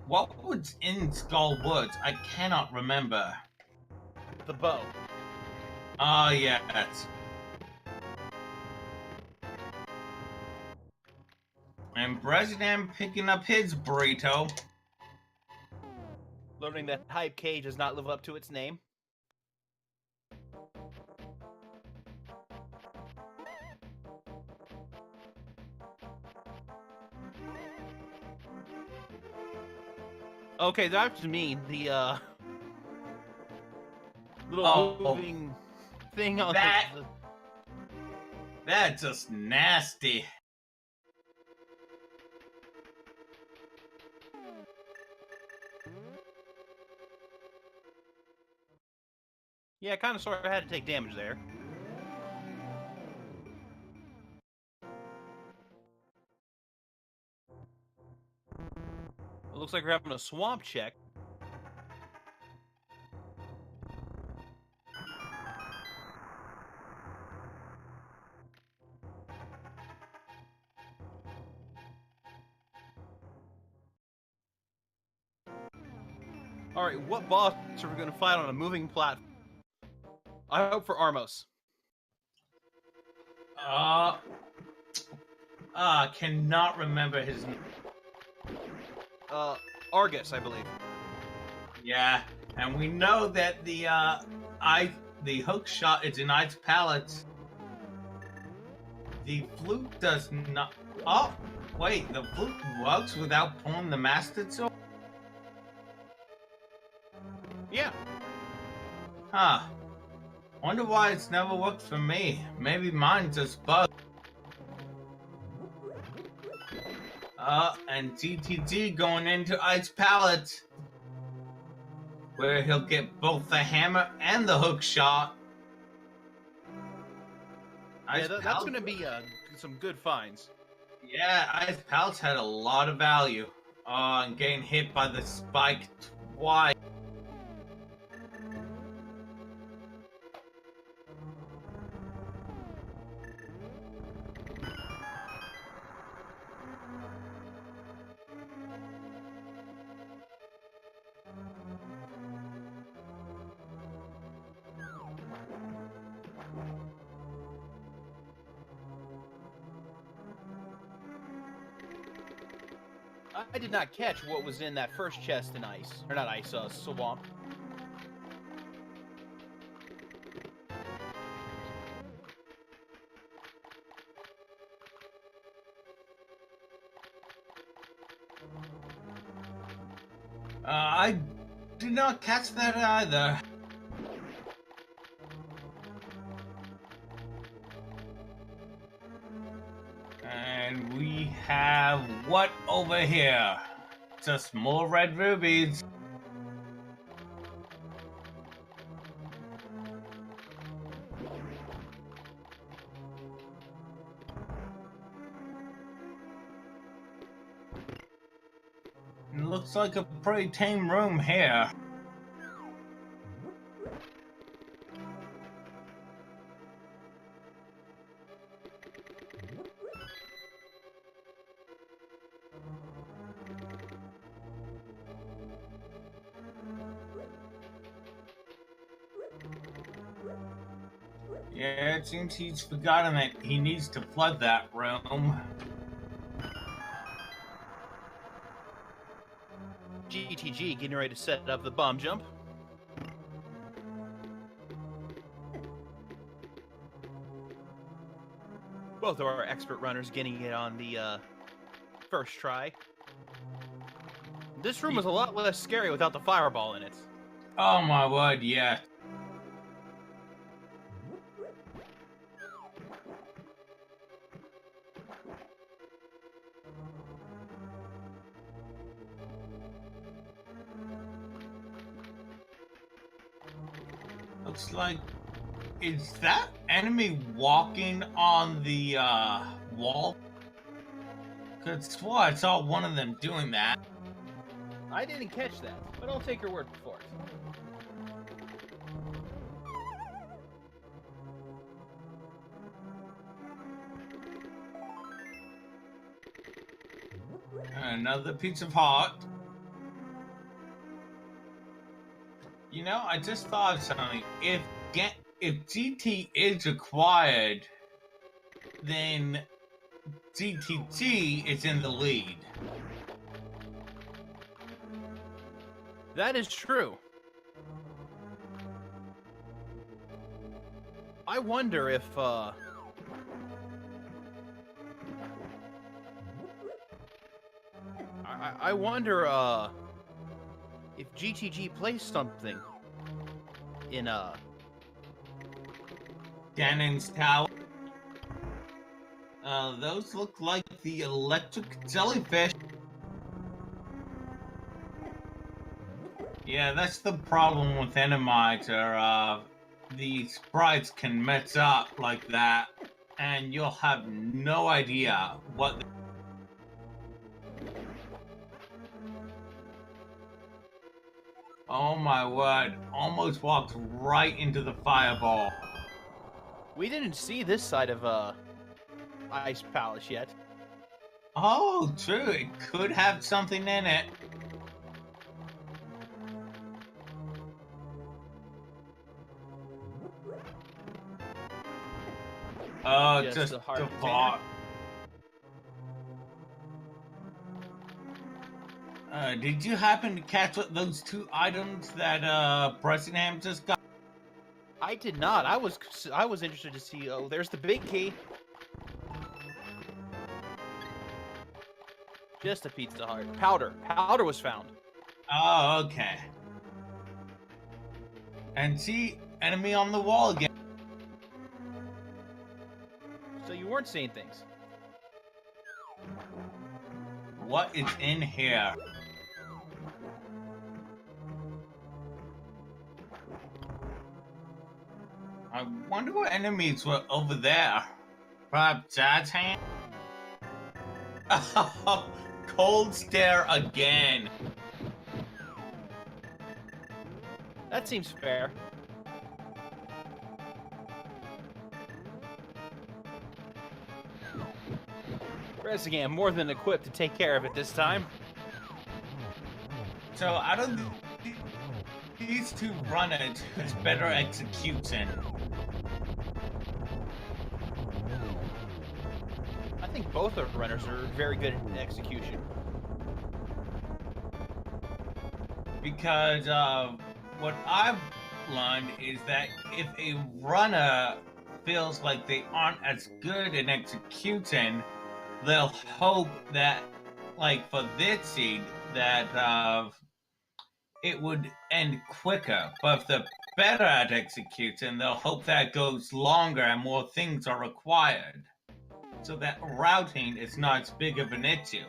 What was in Skull Woods? I cannot remember. The bow. Ah, yes. And Bressingham picking up his burrito. Learning that Hype K does not live up to its name. Okay, that's mean. The little moving thing on the... That's just nasty. Yeah, kind of sort of had to take damage there. It looks like we're having a swamp check. Alright, what boss are we going to fight on a moving platform? I hope for Armos. Cannot remember his name. Argus, I believe. Yeah, and we know that the hook shot is in Ice Pallets. The flute does not. Oh, wait, the flute works without pulling the Master Sword? Yeah. Huh. Wonder why it's never worked for me. Maybe mine's just bugged. And GTG going into Ice Pallets, where he'll get both the hammer and the hook shot. Yeah, that's going to be some good finds. Yeah, Ice Pallets had a lot of value. And getting hit by the spike twice. I did not catch what was in that first chest in ice. Or not ice, swamp. I did not catch that either. And we have what over here? Just more red rubies. It looks like a pretty tame room here. Yeah, it seems he's forgotten that he needs to flood that room. GTG getting ready to set up the bomb jump. Both of our expert runners getting it on the first try. This room is a lot less scary without the fireball in it. Oh my word, yeah. Looks like, is that enemy walking on the wall? Cause I saw one of them doing that. I didn't catch that, but I'll take your word for it. Another piece of heart. You know, I just thought of something. If GT is acquired, then GTG is in the lead. That is true. I wonder if, I wonder, if GTG plays something in, Ganon's Tower. Those look like the electric jellyfish. Yeah, that's the problem with Enemiter. The sprites can mess up like that, and you'll have no idea what. Oh my word, almost walked right into the fireball. we didn't see this side of, Ice Palace yet. Oh, true, it could have something in it. Oh, just a heart the container. thought. Did you happen to catch what those two items that Bressingham just got? I did not. I was interested to see. Oh, there's the big key. Just a pizza heart. Powder. Powder was found. Oh, okay. And see, enemy on the wall again. So you weren't seeing things. What is in here? I wonder what enemies were over there. Perhaps Dad's hand? Oh, cold stare again. That seems fair. Bressingham more than equipped to take care of it this time. So out of these two runners, who's better execution? I think both of the runners are very good at execution. because what I've learned is that if a runner feels like they aren't as good in executing, they'll hope that, like for this seed, that it would end quicker. But if they're better at executing, they'll hope that goes longer and more things are required, so that routing is not as big of an issue.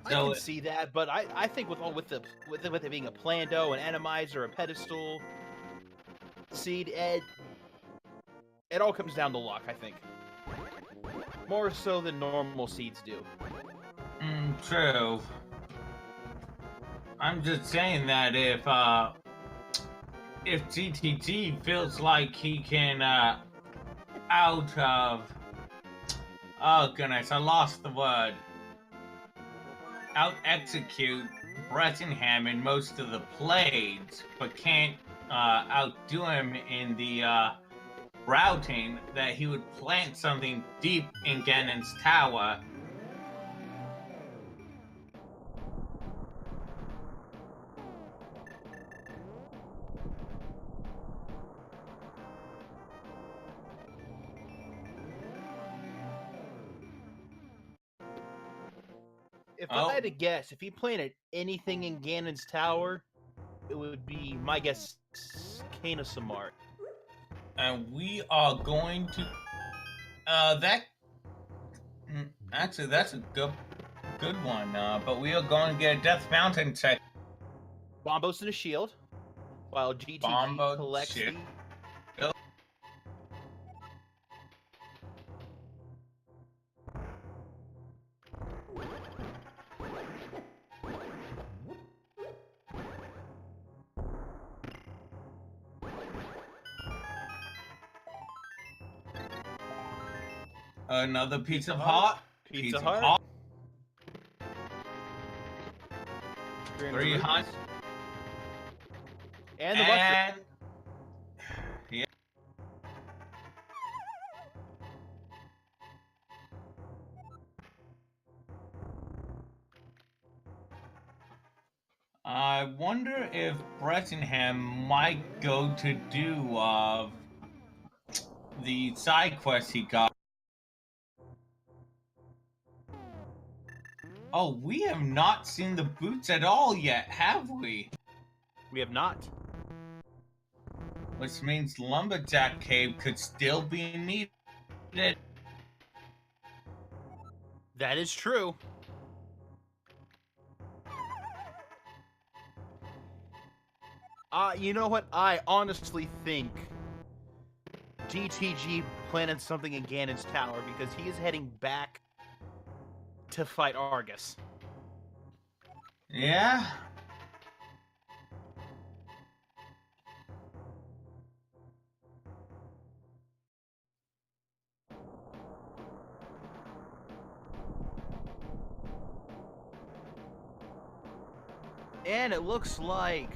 I So can see that, but I think with it being a Plando, an Atomizer, a Pedestal seed, it all comes down to luck. I think more so than normal seeds do. True. I'm just saying that if GTG feels like he can out of, oh goodness, I lost the word, out execute Bressingham in most of the plays, but can't outdo him in the routing, that he would plant something deep in Ganon's tower. If I had to guess, if he planted anything in Ganon's tower, it would be, my guess, Kana Samart. And we are going to actually that's a good one. But we are going to get a Death Mountain check. Bombos and a shield, while GTG Bombo collects shit. the... Another Pizza Hut. Pizza Hut. 300. And the mushroom. Yeah. I wonder if Bressingham might go to do the side quest he got. Oh, we have not seen the boots at all yet, have we? We have not. Which means Lumberjack Cave could still be needed. That is true. You know what? I honestly think GTG planted something in Ganon's tower because he is heading back to fight Argus. Yeah? And it looks like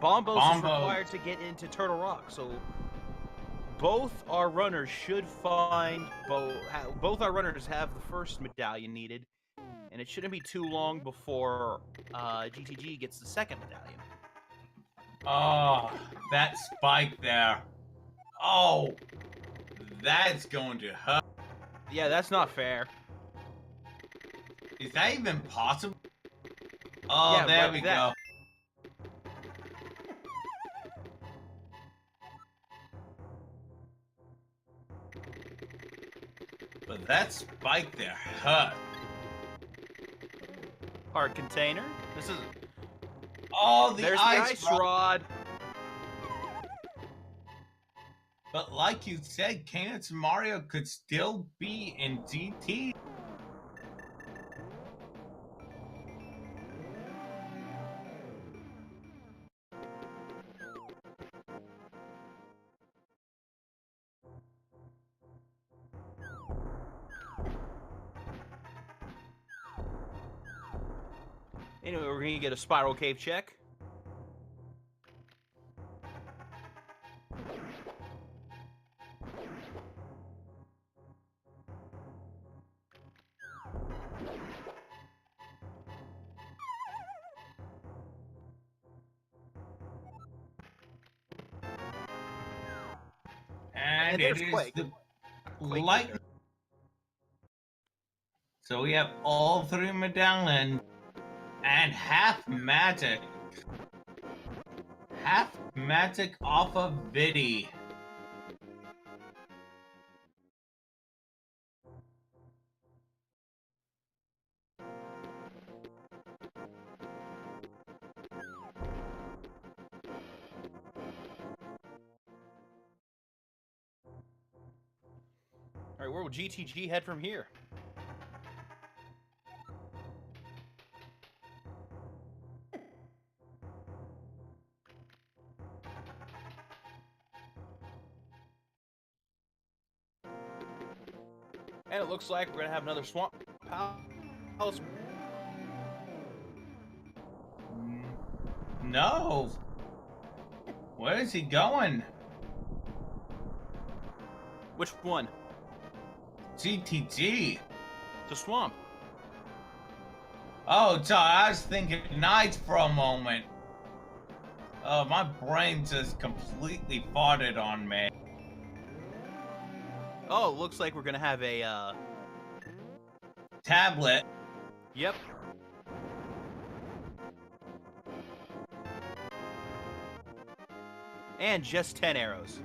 Bombos is required to get into Turtle Rock, so both our runners should find both our runners have the first medallion needed, and it shouldn't be too long before GTG gets the second medallion. Oh, that spike there. Oh, that's going to hurt. Yeah, that's not fair. Is that even possible? Oh, yeah, there we go. But that spike there hurt. Hard container. This is. Oh, there's the ice rod. But like you said, Kanan's Mario could still be in GT. Anyway, we're going to get a Spiral Cave check. and there's it is Quake. the Quake light. there. So we have all three medallions and half magic. Half magic off of Viddy. All right, where will GTG head from here? And it looks like we're gonna have another swamp palace. No. Where is he going? Which one? GTG. The swamp. Oh, so I was thinking Knights for a moment. Oh, my brain just completely farted on me. Oh, it looks like we're gonna have a Tablet. Yep. And just 10 arrows.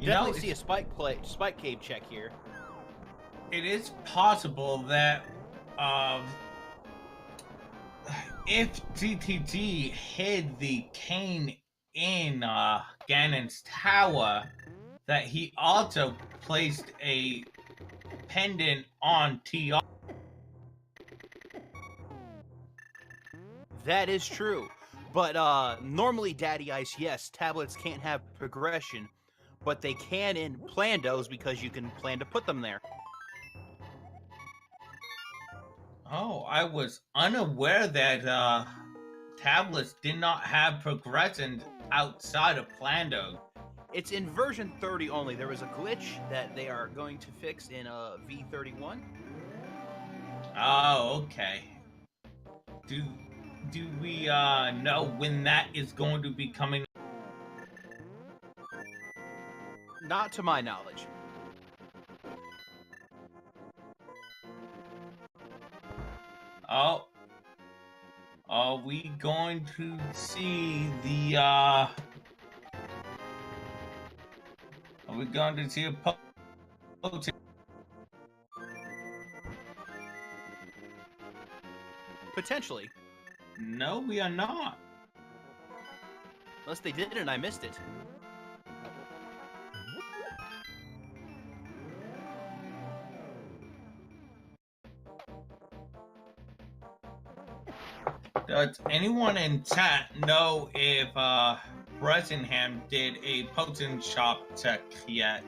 You definitely see a spike cave check here. It is possible that if GTG hid the cane in Ganon's tower, that he also placed a pendant on TR. That is true. But normally, Daddy Ice, yes, tablets can't have progression, but they can in Plandos because you can plan to put them there. Oh, I was unaware that tablets did not have progression outside of Plando. It's in version 30 only. There was a glitch that they are going to fix in V31. Oh, okay. Do we know when that is going to be coming? Not to my knowledge. Oh, are we going to see the Are we going to see a post? Potentially. No, we are not. Unless they did it and I missed it. Does anyone in chat know if Bressingham did a potion shop check yet?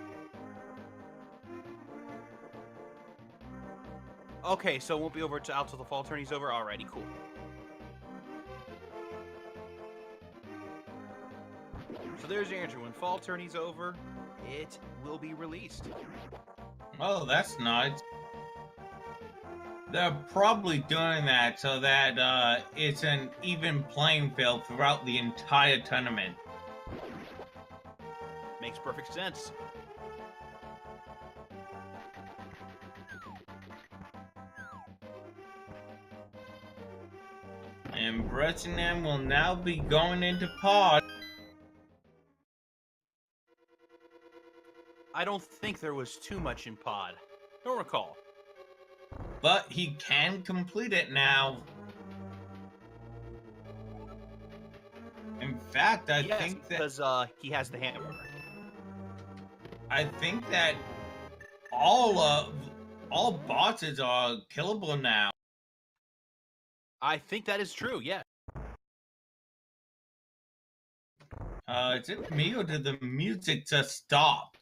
Okay, so it won't be over to out till the fall tourney's over? Alrighty, cool. So there's your answer. When fall tourney's over, it will be released. Oh, that's nice. They're probably doing that so that it's an even playing field throughout the entire tournament. Makes perfect sense. And Bressingham will now be going into pod. I don't think there was too much in pod. Don't recall. But he can complete it now. In fact, I think that because he has the hammer. I think that all bosses are killable now. I think that is true, yeah. Is it me or did the music just stop?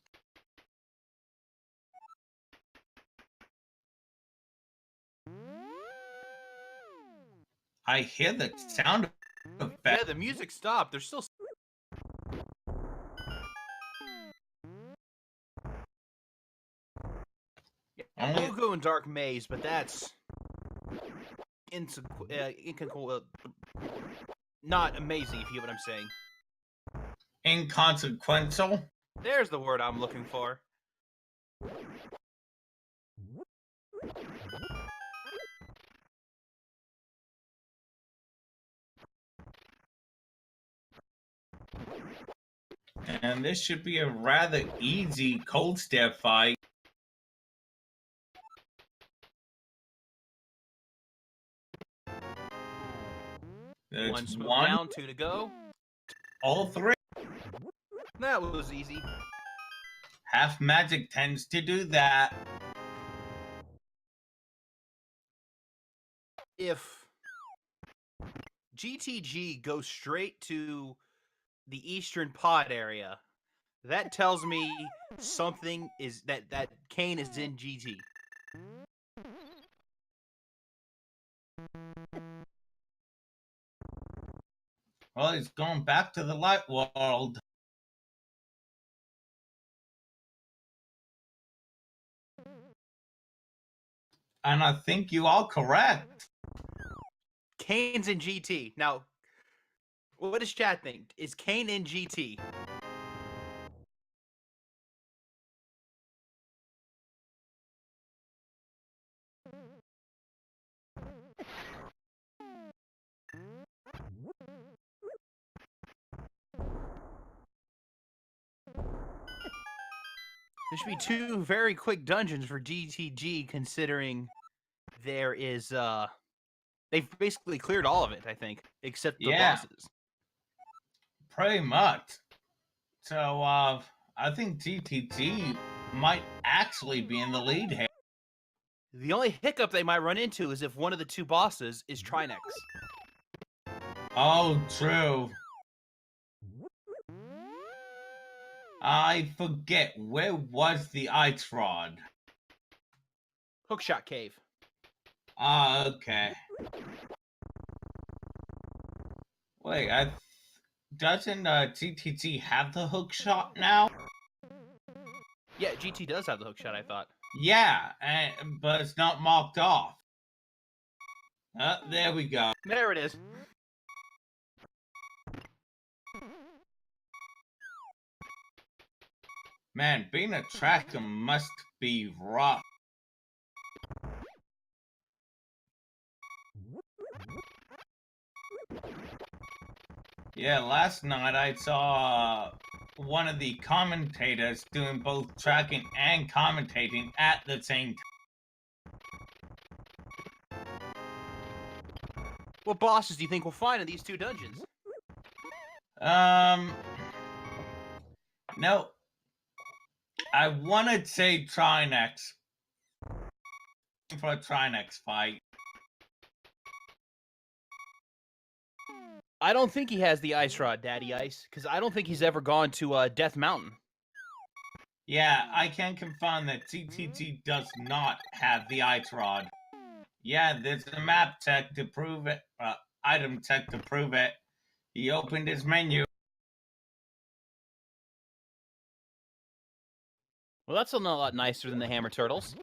I hear the sound effect. Yeah, the music stopped. There's still... Yeah, we'll go in Dark Maze, but that's... not amazing, if you get what I'm saying. Inconsequential? There's the word I'm looking for. And this should be a rather easy cold step fight. There's One smoke one, down, 2 to go. all three. That was easy. Half magic tends to do that. If GTG goes straight to the eastern pod area, that tells me something is that Kane is in GT. Well, he's going back to the light world. And I think you are correct. Kane's in GT. Now, what does chat think? Is Kane in GT? There should be 2 very quick dungeons for GTG, considering there is they've basically cleared all of it, I think, except the bosses. Pretty much. So I think GTG might actually be in the lead here. The only hiccup they might run into is if one of the 2 bosses is Trinex. Oh, true. I forget, where was the ice rod? Hookshot Cave. Ah, okay. Wait, doesn't GTG have the hook shot now? Yeah, GT does have the hookshot, I thought. Yeah, but it's not marked off. There we go. There it is. Man, being a tracker must be rough. Yeah, last night I saw one of the commentators doing both tracking and commentating at the same time. What bosses do you think we'll find in these 2 dungeons? No. I want to say Trinex. For a Trinex fight. I don't think he has the ice rod, Daddy Ice, because I don't think he's ever gone to Death Mountain. Yeah, I can confirm that GTG does not have the ice rod. Yeah, there's a map tech to prove it, item tech to prove it. He opened his menu. Well, that's a lot nicer than the Hammer Turtles.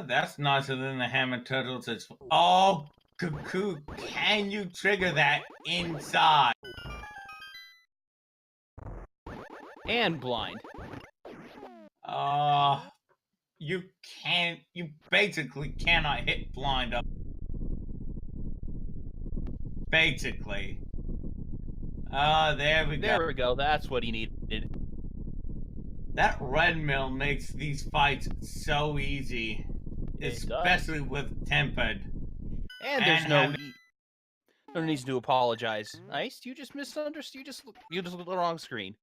That's nicer than the Hammer Turtles. It's oh, cuckoo! Can you trigger that inside? And blind. You can't. You basically cannot hit blind up. Basically. There we go. There we go. That's what he needed. That red mill makes these fights so easy, especially with tempered. And there's no need to apologize. Ice, you just misunderstood. You just looked at the wrong screen.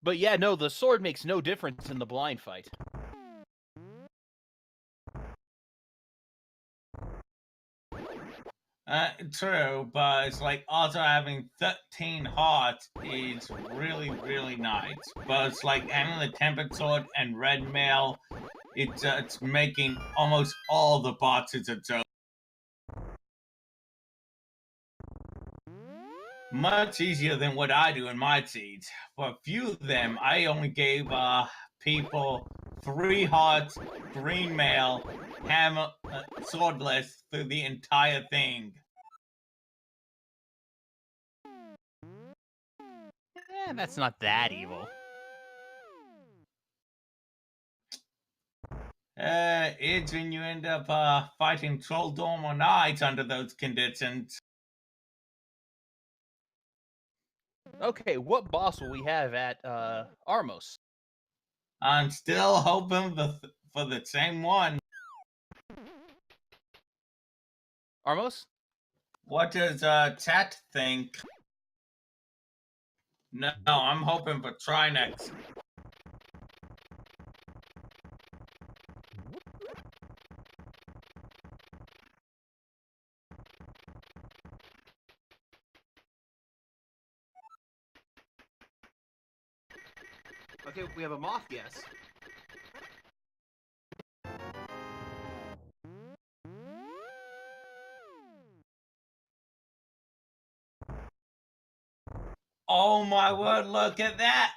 But yeah, no, the sword makes no difference in the blind fight. True, but it's like also having 13 hearts is really, really nice. But it's like having the tempered sword and red mail, it's making almost all the bosses a joke. Much easier than what I do in my seeds. For a few of them, I only gave people 3 hearts, green mail, hammer, swordless through the entire thing. That's not that evil. It's when you end up fighting Troll Dorm or Knights under those conditions. Okay, what boss will we have at Armos? I'm still hoping for the same one. Armos? What does chat think? No, I'm hoping for Trinex. Okay, we have a moth guess. Oh my word, look at that!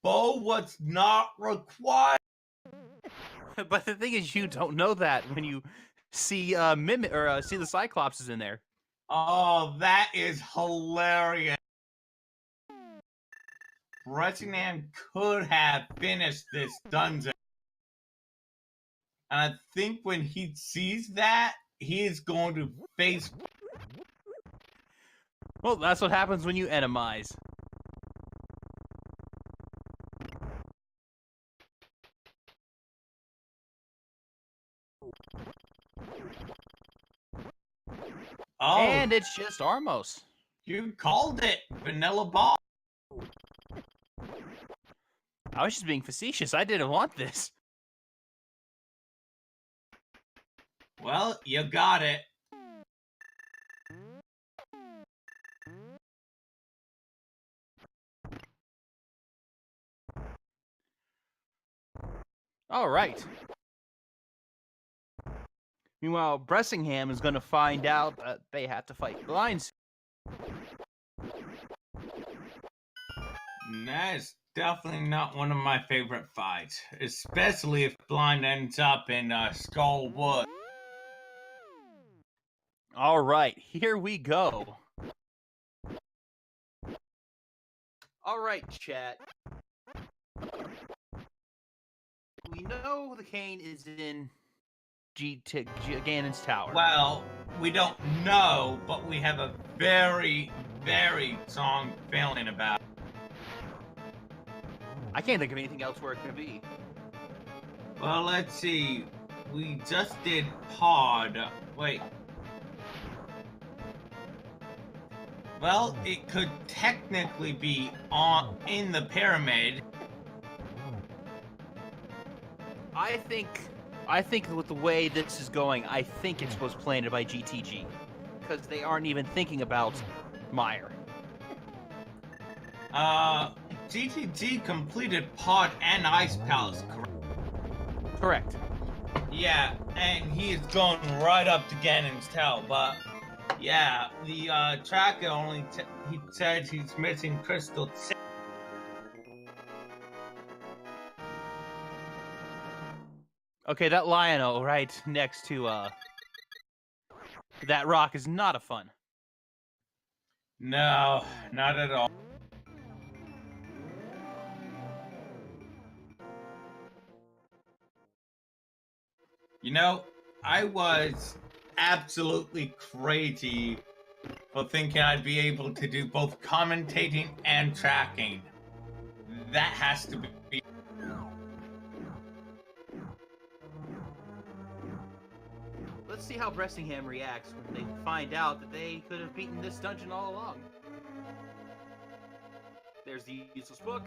Bow was not required. But the thing is, you don't know that when you see Mimic or see the Cyclopses in there. Oh, that is hilarious. Bressingham could have finished this dungeon. And I think when he sees that, he is going to face. Well, that's what happens when you enemize. Oh, And it's just Armos. you called it, Vanilla Ball. I was just being facetious. I didn't want this. Well, you got it. All right. Meanwhile, Bressingham is going to find out that they have to fight blinds. That's definitely not one of my favorite fights, especially if Blind ends up in Skull Wood. All right, here we go. All right, chat. We know the cane is in Ganon's tower. Well, we don't know, but we have a very, very strong feeling about it. I can't think of anything else where it could be. Well, let's see. We just did Pod. Wait. Well, it could technically be in the pyramid. I think with the way this is going, I think it was planted by GTG. Because they aren't even thinking about Meyer. GTG completed Pod and Ice Palace, correct? Correct. Yeah, and he is going right up to Ganon's tail, but yeah, the tracker only he said he's missing Crystal 6. Okay, that Lionel right next to that rock is not a fun. No, not at all. You know, I was absolutely crazy for thinking I'd be able to do both commentating and tracking. That has to be. Let's see how Bressingham reacts when they find out that they could have beaten this dungeon all along. There's the useless book.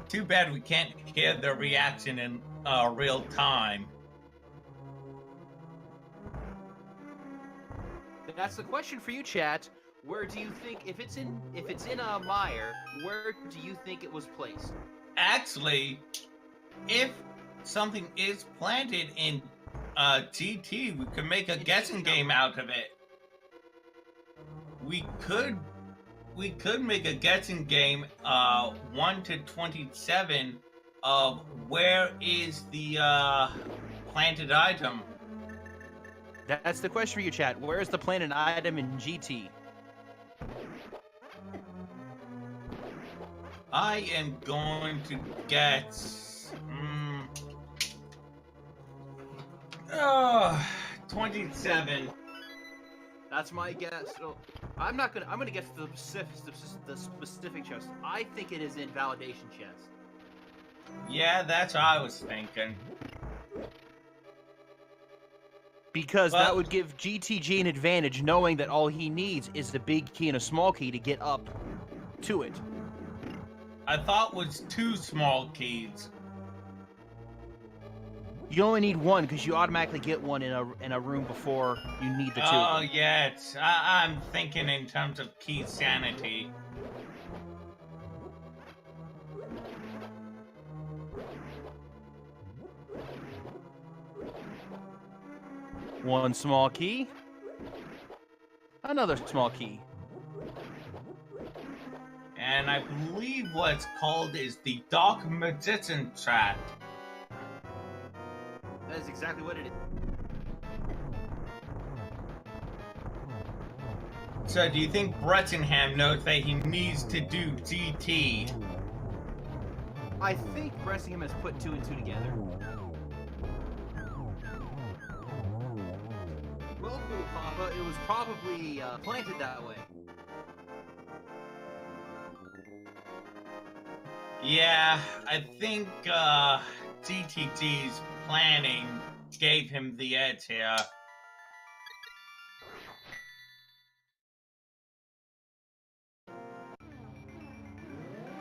Too bad we can't hear their reaction in real time. That's the question for you, chat. Where do you think, if it's in Meyer, where do you think it was placed? Actually, if something is planted in GT, we could make a guessing game out of it. we could make a guessing game, 1 to 27, of where is the planted item. That's the question for you, chat. Where's the planted item in GT? I am going to guess 27. That's my guess. So I'm gonna guess the specific chest. I think it is in validation chest. Yeah, that's what I was thinking. Because that would give GTG an advantage, knowing that all he needs is the big key and a small key to get up to it. I thought it was 2 small keys. You only need one because you automatically get one in a room before you need the 2. Oh yeah, I'm thinking in terms of key sanity. One small key. Another small key. And I believe what's called is the Dark Magician Trap. That is exactly what it is. So do you think Brettingham knows that he needs to do GT? I think Bressingham has put 2 and 2 together. Well, Papa, it was probably planted that way. Yeah, I think GTG's planning gave him the edge here.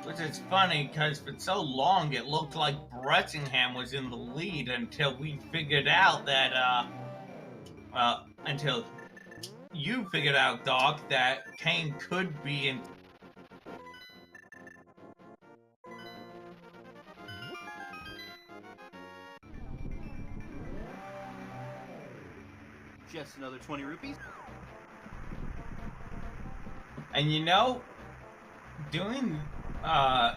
Which is funny, because for so long it looked like Brettingham was in the lead until we figured out that, until you figured out, Doc, that Kane could be in. Just another 20 rupees. And you know, doing, I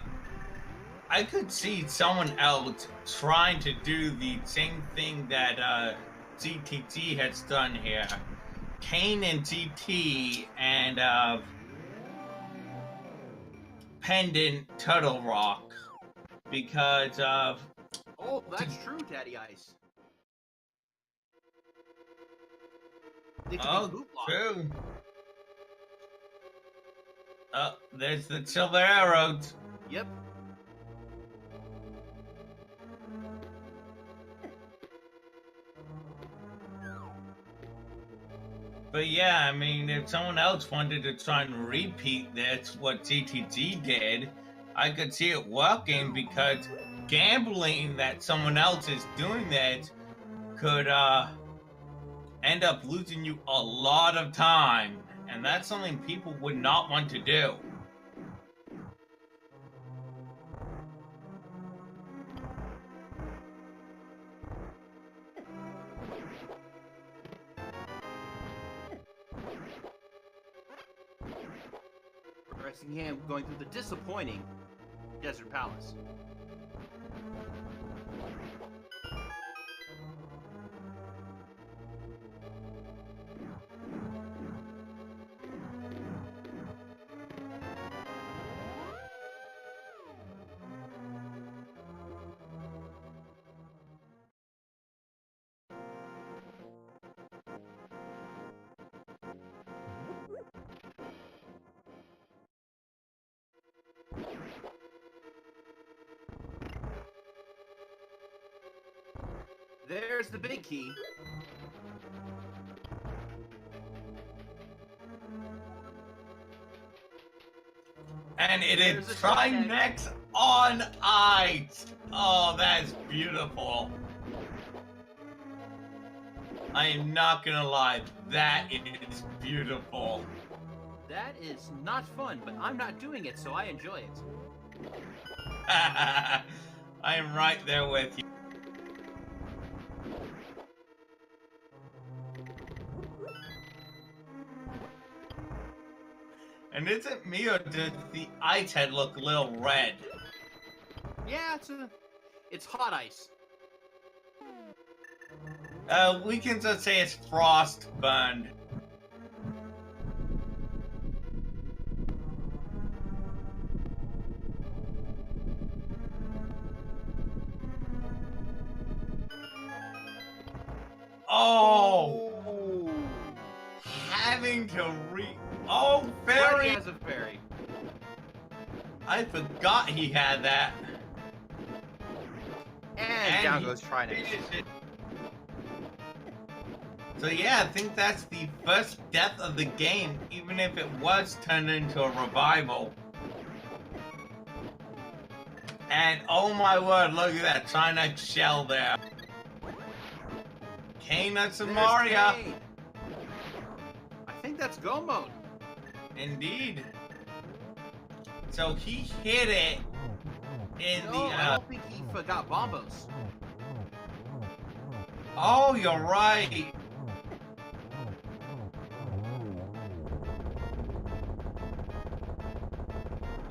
could see someone else trying to do the same thing that, GTT has done here. Kane and GT and, Pendant Turtle Rock. Because of... Oh, that's true, Daddy Ice. Oh, true. Oh, there's the silver arrows. Yep. But yeah, I mean, if someone else wanted to try and repeat this, what GTG did, I could see it working, because gambling that someone else is doing that could end up losing you a lot of time, and that's something people would not want to do. Bressingham going through the disappointing Desert Palace. There's the big key. And it is Trinex on ice. Oh, that's beautiful. I am not gonna lie, that is beautiful. That is not fun, but I'm not doing it, so I enjoy it. I am right there with you. is it me or does the ice head look a little red? Yeah, it's hot ice. We can just say it's frost burned. Oh! Ooh. Having to Freddy fairy! has a fairy. I forgot he had that. And down he goes Trinix. finished it. So yeah, I think that's the first death of the game, even if it was turned into a revival. And oh my word, look at that Trinix shell there. Kane and There's Maria. Kane. I think that's go mode. Indeed. So he hit it in No, the I don't think he forgot bombos. Oh, you're right.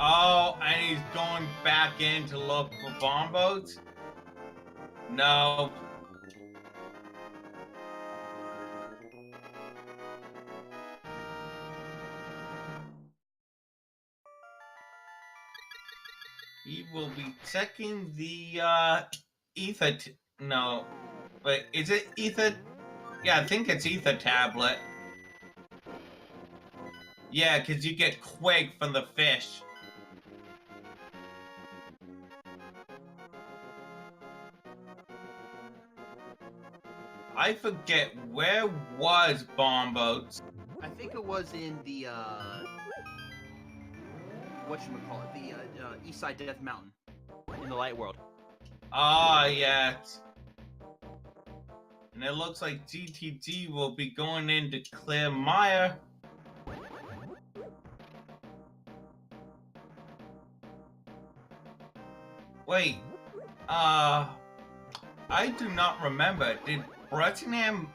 Oh, and he's going back in to look for bombos? No. He will be checking the ether. No, but is it ether? Yeah, I think it's ether tablet. Yeah, because you get quake from the fish. I forget, where was Bombos? I think it was in the whatchamacallit, the Eastside Death Mountain. In the light world. Ah, yes. And it looks like GTG will be going in to clear Maya. Wait, I do not remember. Did Brettingham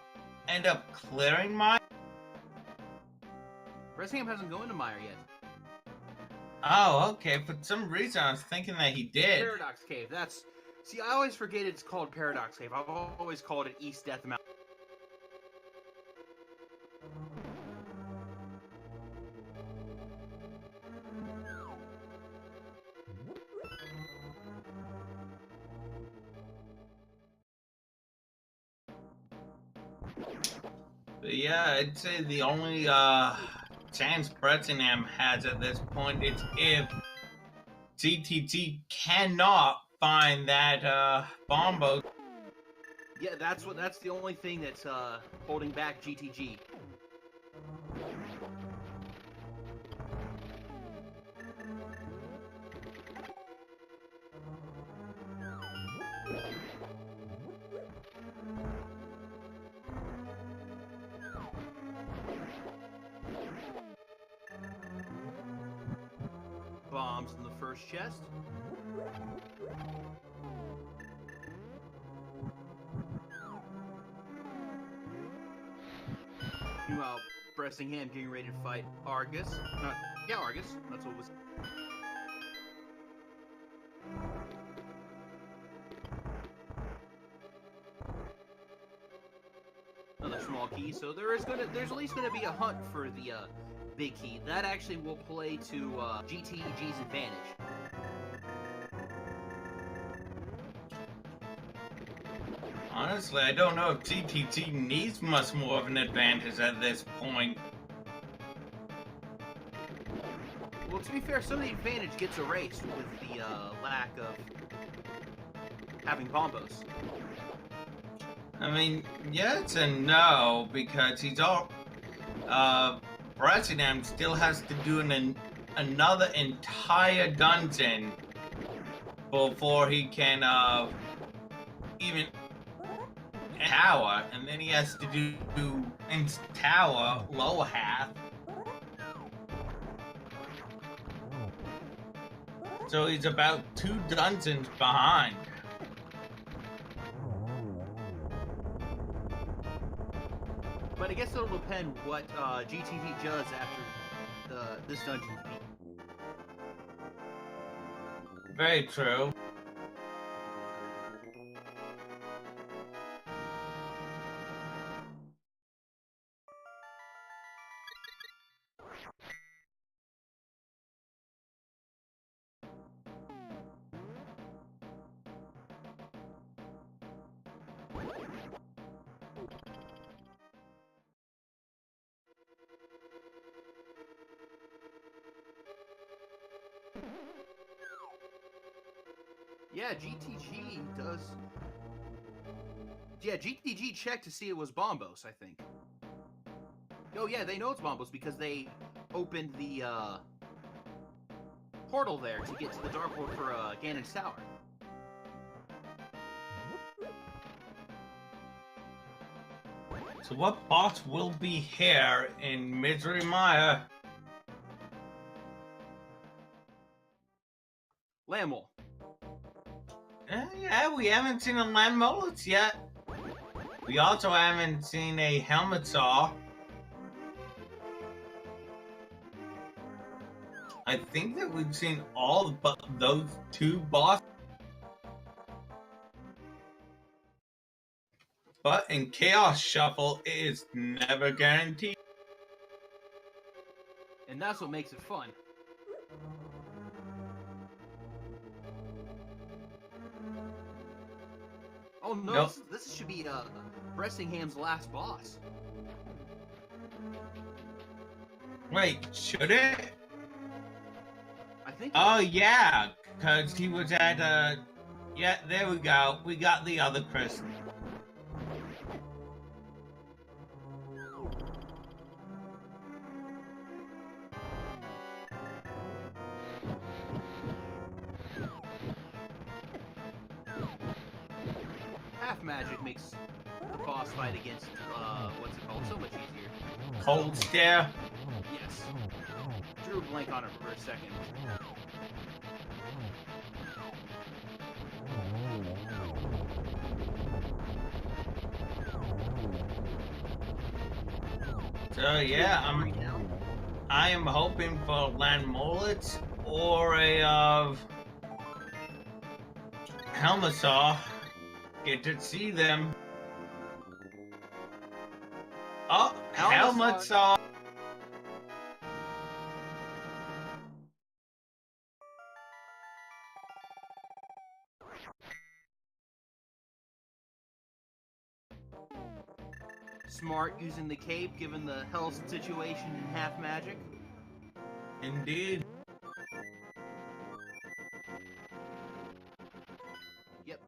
end up clearing Maya? Bressingham hasn't gone to Meyer yet. Oh, okay. For some reason, I was thinking that he did. Paradox Cave. That's. See, I always forget it's called Paradox Cave. I've always called it East Death Mountain. But yeah, I'd say the only chance Brettingham has at this point is if GTG cannot find that bombo. Yeah, that's the only thing that's holding back GTG. Bombs in the first chest. Meanwhile, Bressingham getting ready to fight Argus. Argus. That's what it was. Another small key. So there's at least gonna be a hunt for the big key. That actually will play to GTG's advantage. Honestly, I don't know if GTG needs much more of an advantage at this point. Well, to be fair, some of the advantage gets erased with the lack of having bombos. I mean, yes and no, because he's all... Brettingham still has to do another entire dungeon before he can, even tower, and then he has to do in tower lower half. So he's about 2 dungeons behind. But I guess it'll depend what GTV does after this dungeon's beat. Very true. Yeah, GTG does. Yeah, GTG checked to see it was Bombos, I think. Oh yeah, they know it's Bombos because they opened the portal there to get to the Dark World for Ganon's Tower. So what boss will be here in Misery Mire? Lamel. Yeah, we haven't seen a land mullet yet. We also haven't seen a helmet saw. I think that we've seen all but those two bosses. But in Chaos Shuffle, it is never guaranteed. And that's what makes it fun. Oh no, Nope. this should be Bressingham's last boss. Wait, should it? I think. Oh yeah, because he was at yeah, there we go. We got the other crystal. Half magic makes the boss fight against what's it called so much easier. Cold stare. Yes. Drew a blank on it for a second. So yeah, Right now. I am hoping for land mullets or a helmet saw. Get to see them. Oh, helmet saw. Smart using the cape given the health situation in half magic. Indeed. Yep.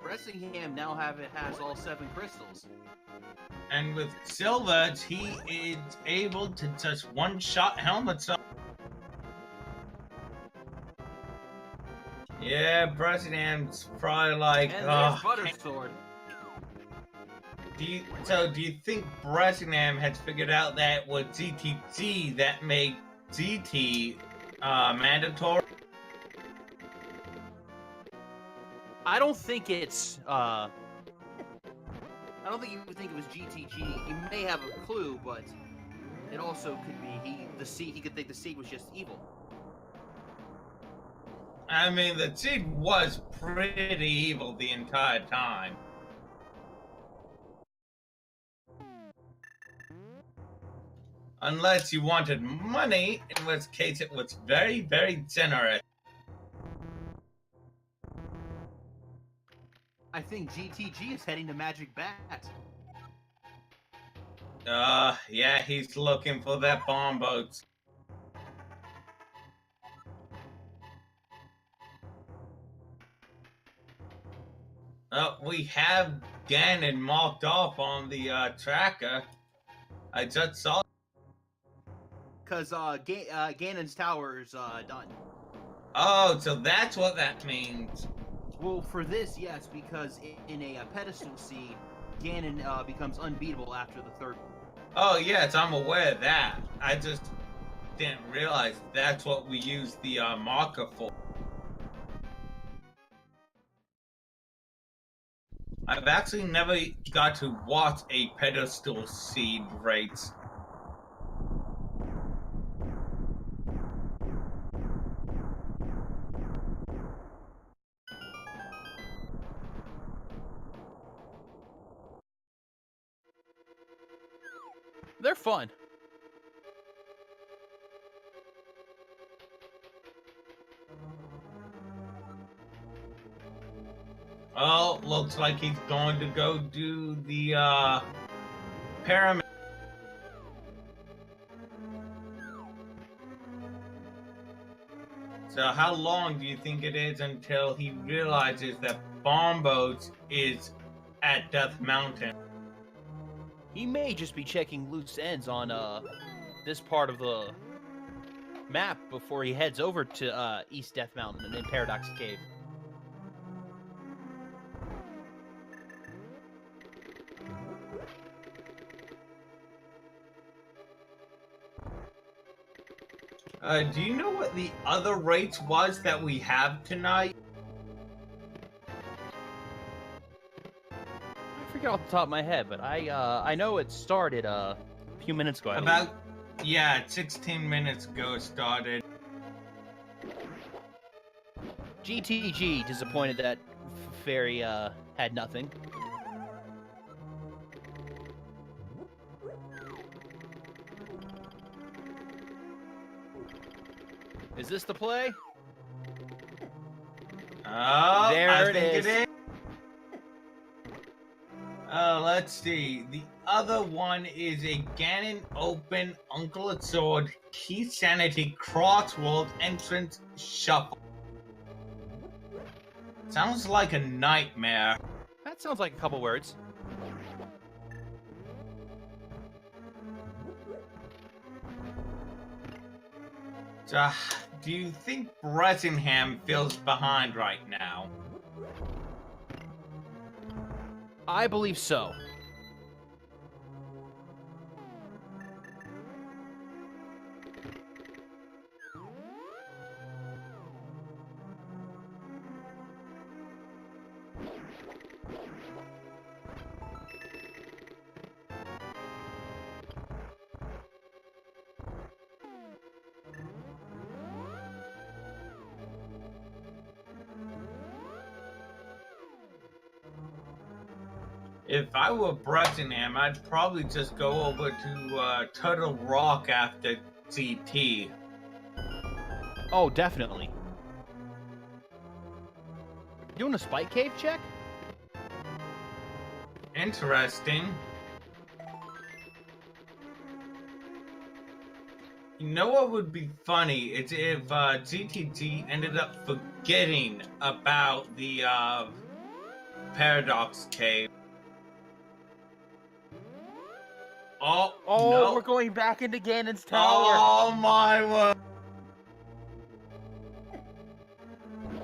Bressingham now has all 7 crystals. And with Silver, he is able to just one-shot helmet saw. Yeah, Bressinham's probably like, And there's Butter Sword. do you think Bressingham has figured out that was ZTC that made ZT mandatory? I don't think it's I don't think you would think it was GTG. He may have a clue, but it also could be he could think the seed was just evil. I mean, the seed was pretty evil the entire time. Unless you wanted money, in which case it was very, very generous. I think GTG is heading to Magic Bat. Yeah, he's looking for that bomb boat. We have Ganon marked off on the tracker. I just saw. Cause Ganon's tower is done. Oh, so that's what that means. Well, for this, yes, because in a pedestal seed, Ganon becomes unbeatable after the 3rd one. Oh yes, I'm aware of that. I just didn't realize that's what we use the marker for. I've actually never got to watch a pedestal seed race. They're fun. Oh, looks like he's going to go do the pyramid. So how long do you think it is until he realizes that Bombos is at Death Mountain? He may just be checking loose ends on this part of the map before he heads over to East Death Mountain and then Paradox Cave. Do you know what the other race was that we have tonight? I forget off the top of my head, but I know it started a few minutes ago. Yeah, 16 minutes ago it started. GTG disappointed that Fairy had nothing. Is this the play? Oh, there I it think is. it is. Let's see. The other one is a Ganon Open, Uncle at Sword, Key Sanity, Crossworld, Entrance, Shuffle. Sounds like a nightmare. That sounds like a couple words. So, do you think Bressingham feels behind right now? I believe so. If I were Bressingham, I'd probably just go over to Turtle Rock after CT. Oh, definitely. Doing a Spike Cave check? Interesting. You know what would be funny? It's if GTG ended up forgetting about the Paradox Cave. Oh, no. We're going back into Ganon's tower. Oh my word.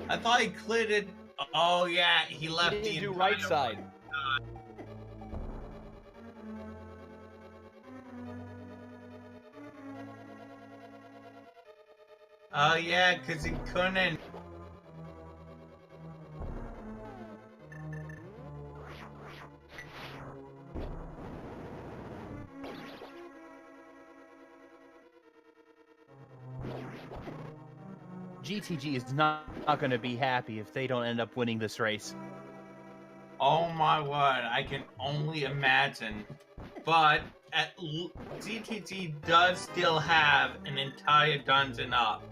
I thought he cleared it. Oh yeah, he left He didn't the do entire right side. Oh yeah, because he couldn't. GTG is not going to be happy if they don't end up winning this race. Oh my word, I can only imagine. But GTG does still have an entire dungeon up.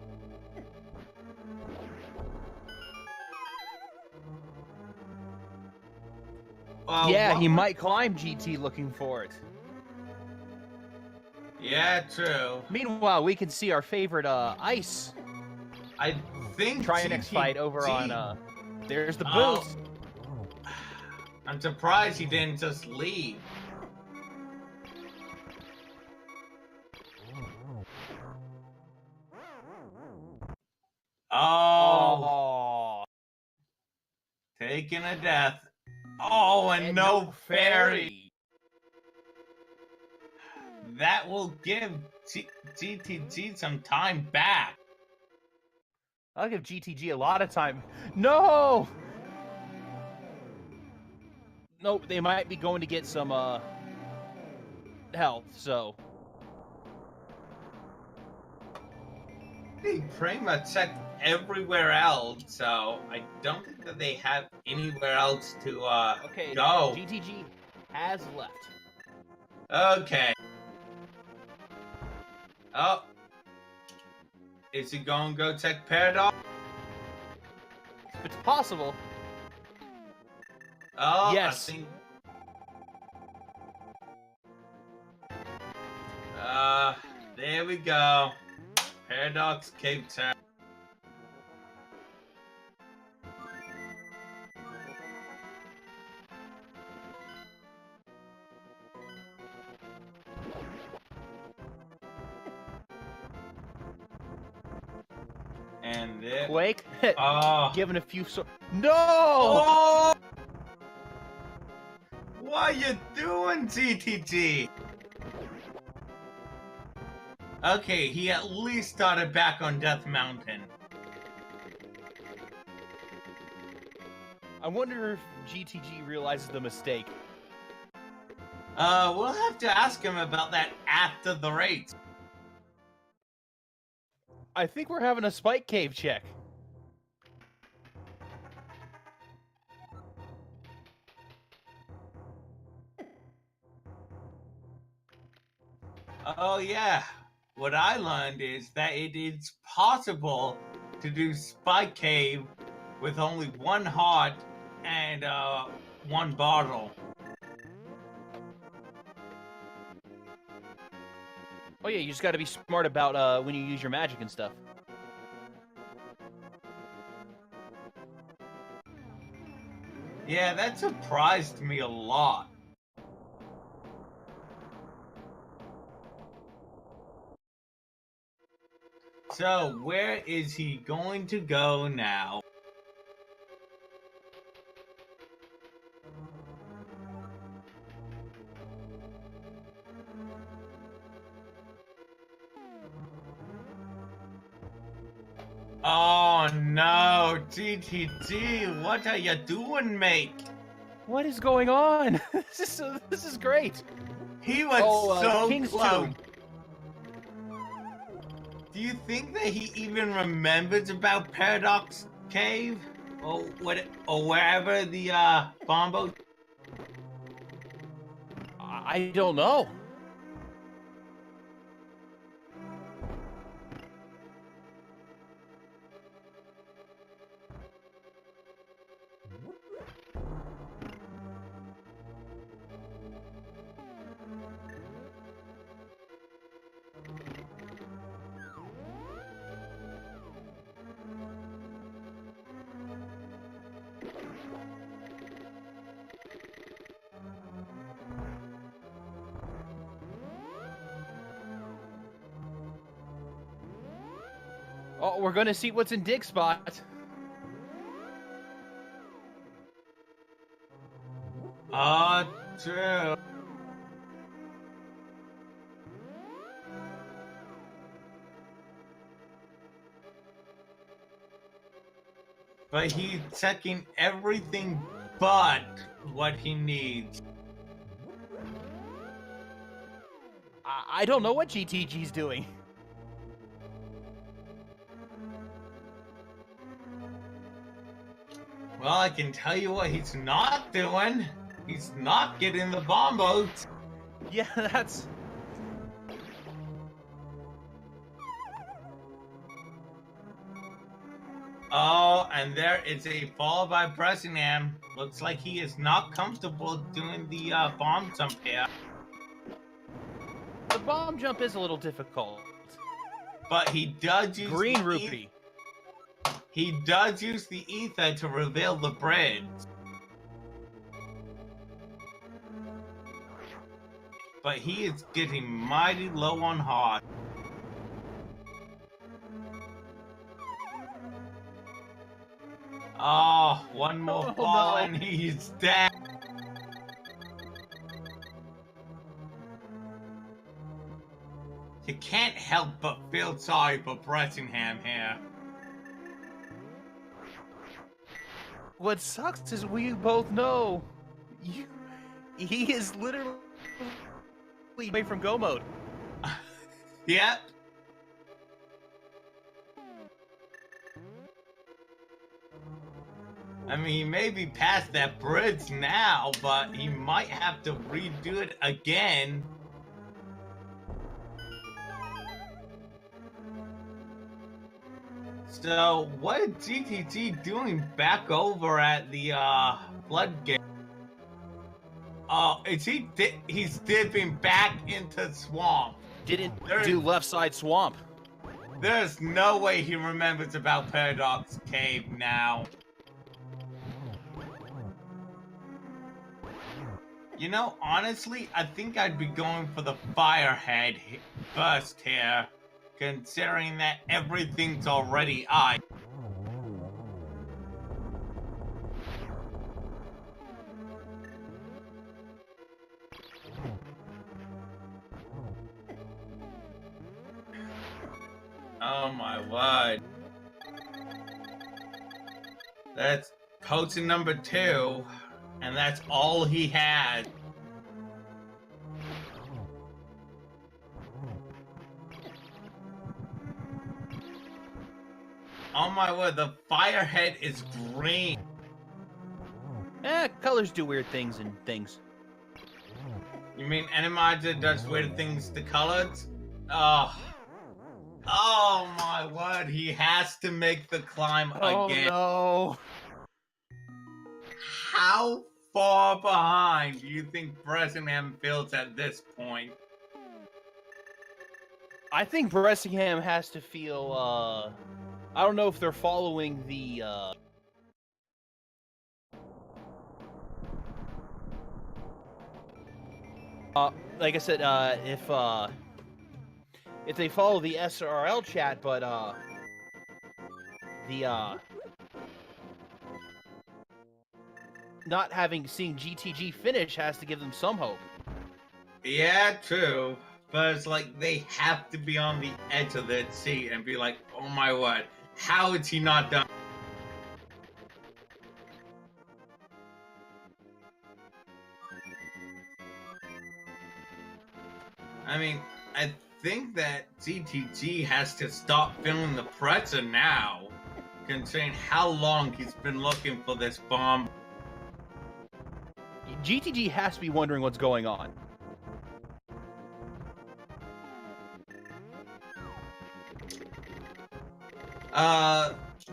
Yeah, he might climb GT looking for it. Yeah, true. Meanwhile, we can see our favorite ice I think Trinex fight over on there's the booth. I'm surprised he didn't just leave. Oh, taking a death. Oh, and no fairy. That will give GTG some time back. I'll give GTG a lot of time. No! Nope, they might be going to get some health, so. They pretty much checked everywhere else, so I don't think that they have anywhere else to okay, go. GTG has left. Okay. Oh. Is he going to go check Paradox? If it's possible. Oh, Yes. I think... there we go. Paradox Cape Town. And there... Quake. Oh. Giving a few No! Oh! What you doing, GTG? Okay, he at least started back on Death Mountain. I wonder if GTG realizes the mistake. We'll have to ask him about that after the race. I think we're having a spike cave check. Oh yeah, what I learned is that it is possible to do Spike Cave with only one heart and one bottle. Oh yeah, you just got to be smart about when you use your magic and stuff. Yeah, that surprised me a lot. So, where is he going to go now? Oh no, GTG, what are you doing, mate? What is going on? This is great. He was so King's close. Tomb. Do you think that he even remembers about Paradox Cave? Or wherever the bombo? I don't know. Oh, we're gonna see what's in Dig's spot. True. But he's checking everything but what he needs. I don't know what GTG's doing. Well, I can tell you what he's not doing. He's not getting the bombos. Yeah, that's... Oh, and there is a fall by Bressingham. Looks like he is not comfortable doing the bomb jump here. The bomb jump is a little difficult. But he does use Green rupee. He does use the ether to reveal the bridge. But he is getting mighty low on heart. Oh, one more fall and he's dead. You can't help but feel sorry for Bressingham here. What sucks is we both know he is literally away from go mode. Yep. I mean, he may be past that bridge now, but he might have to redo it again. So, what is GTG doing back over at the floodgate? Oh, he's dipping back into swamp. Didn't do left side swamp. There's no way he remembers about Paradox Cave now. You know, honestly, I think I'd be going for the Firehead first here, considering that everything's already ice. Oh my word. That's potion number 2, and that's all he had. Oh my word, the Firehead is green. Colors do weird things and things. You mean Animager does weird things to colors? Oh. Oh my word, he has to make the climb again. Oh no. How far behind do you think Bressingham feels at this point? I think Bressingham has to feel, I don't know if they're following the, like I said, if they follow the SRL chat, but, not seeing GTG finish has to give them some hope. Yeah, true. But it's like they have to be on the edge of their seat and be like, oh my word, how is he not done? I mean, I think that GTG has to stop feeling the pressure now, considering how long he's been looking for this bomb. GTG has to be wondering what's going on.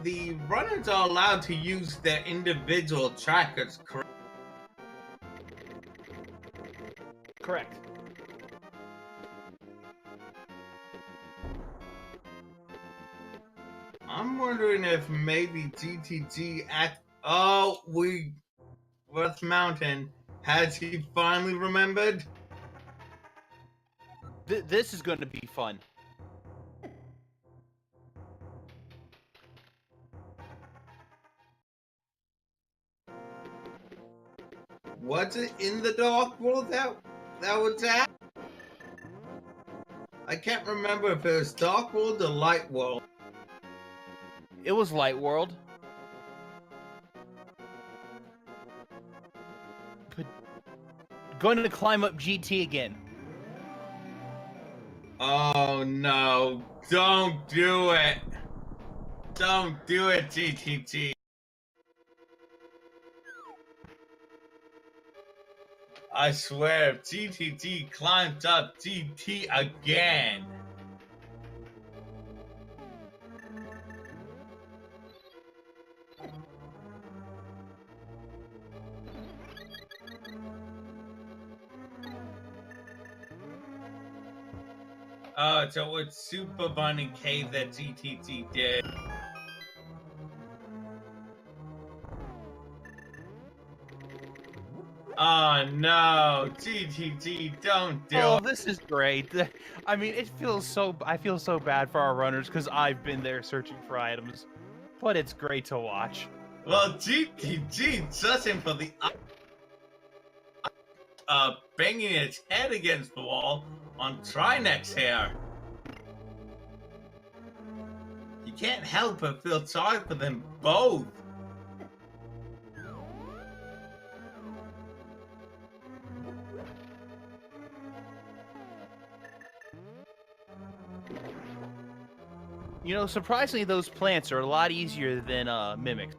The runners are allowed to use their individual trackers, correct? Correct. I'm wondering if maybe GTG West Mountain, has he finally remembered? This is going to be fun. Was it in the Dark World that was at? I can't remember if it was Dark World or Light World. It was Light World. But going to climb up GT again. Oh no, don't do it. Don't do it, GTG. I swear, if GTG climbs up GT again. Oh, so it's Super Bunny Cave that GTG did. Oh no, GTG, don't do Oh, it. this is great. I mean, I feel so bad for our runners because I've been there searching for items, but it's great to watch. Well, GTG searching for the banging its head against the wall on Trinex here. You can't help but feel sorry for them both. You know, surprisingly, those plants are a lot easier than mimics.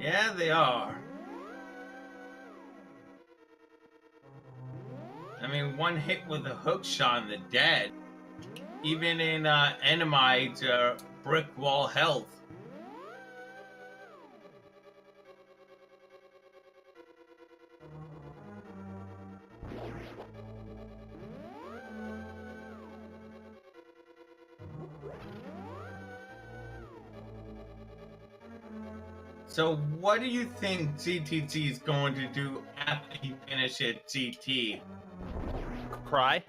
Yeah, they are. I mean, one hit with a hook shot and they're dead. even in Enemite brick wall health. So what do you think GTT is going to do after he finishes GT? Cry?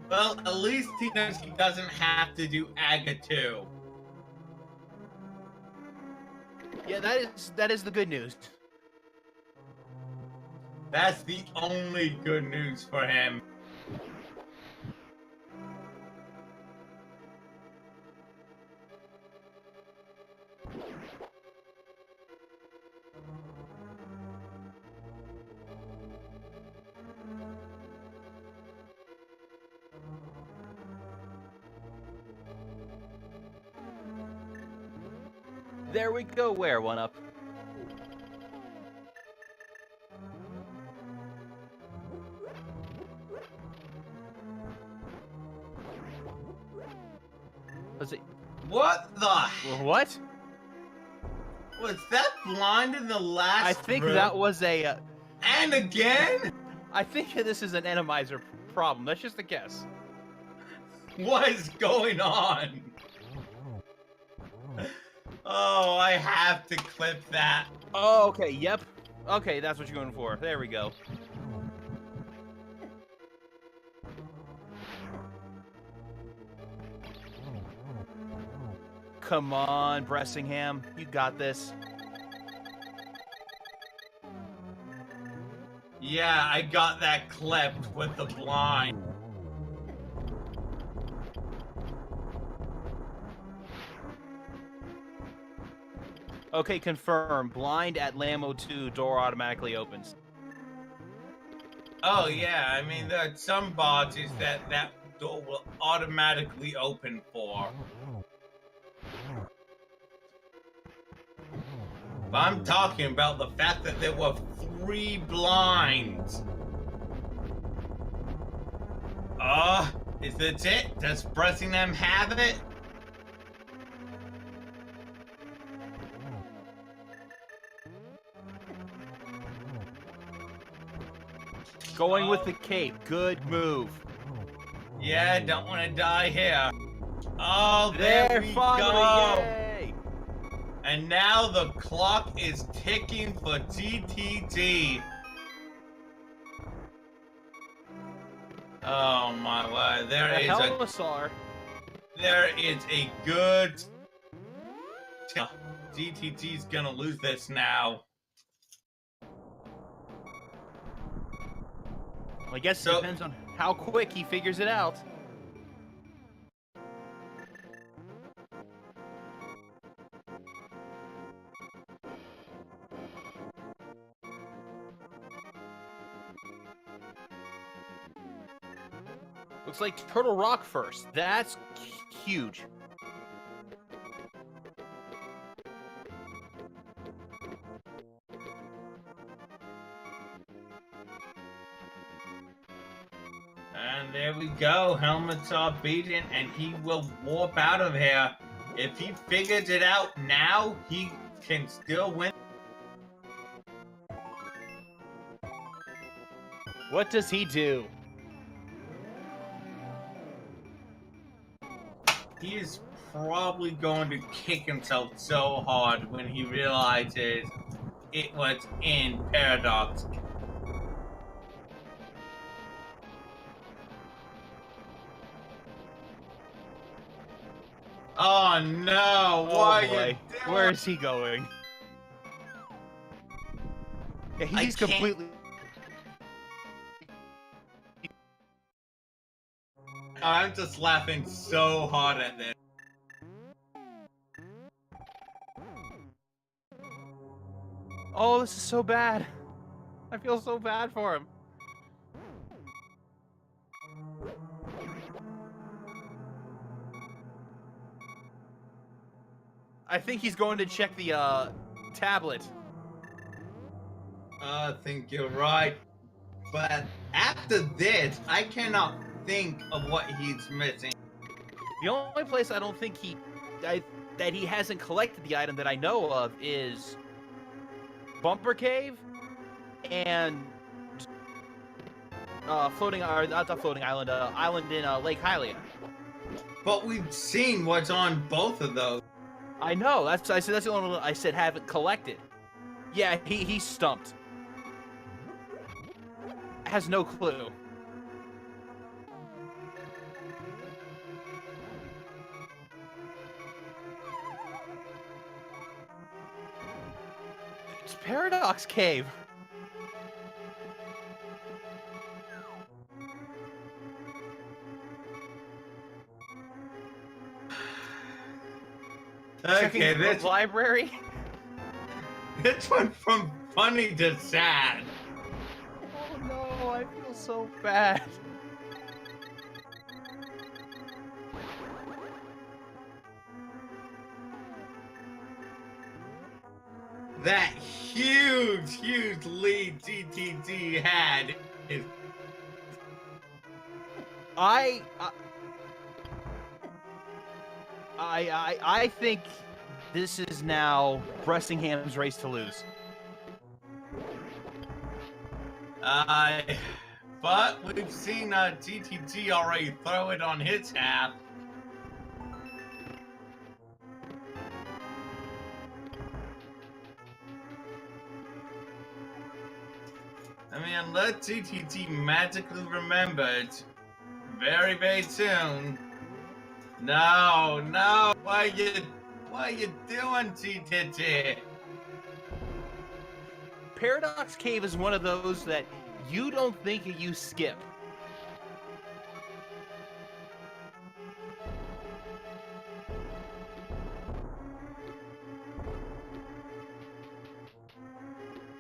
Well, at least he knows he doesn't have to do AGA 2. Yeah, that is the good news. That's the only good news for him. There we go, where one up. Was it What the? what? Was that blind in the last I think room? that was a And again? I think this is an enemizer problem. That's just a guess. What is going on? Oh, I have to clip that. Oh, okay, yep. Okay, that's what you're going for. There we go. Come on, Bressingham. You got this. Yeah, I got that clipped with the blind. Okay, confirm. Blind at Lammo 2, door automatically opens. Oh yeah, I mean there are some bosses that door will automatically open for. But I'm talking about the fact that there were 3 blinds. Is that it? Does Bressingham have it? Going with the cape. Good move. Yeah, don't want to die here. Oh, there we finally, go. yay! And now the clock is ticking for GTT. Oh my word, there is a good... GTT's gonna lose this now. Well, I guess it depends on how quick he figures it out. Looks like Turtle Rock first. That's huge. And there we go. Helmets are beaten, and he will warp out of here. If he figures it out now, he can still win. What does he do? He is probably going to kick himself so hard when he realizes it was in Paradox. Oh no, what are you doing? Where is he going? Yeah, he's completely... I'm just laughing so hard at this. Oh, this is so bad. I feel so bad for him. I think he's going to check the tablet. I think you're right. But after this, I cannot think of what he's missing. The only place I don't think that he hasn't collected the item that I know of is Bumper Cave and floating, or not floating island, island in Lake Hylia. But we've seen what's on both of those. I know. I said that's the only one I said haven't collected. Yeah, he's stumped. Has no clue. It's Paradox Cave. Okay, this library. This went from funny to sad. Oh no, I feel so bad. That huge lead GTG had is... I think this is now Bressingham's race to lose. But we've seen GTG already throw it on his half. I mean, unless GTG magically remembered very, very soon. No, what are you doing, GTG? Paradox Cave is one of those that you don't think you skip.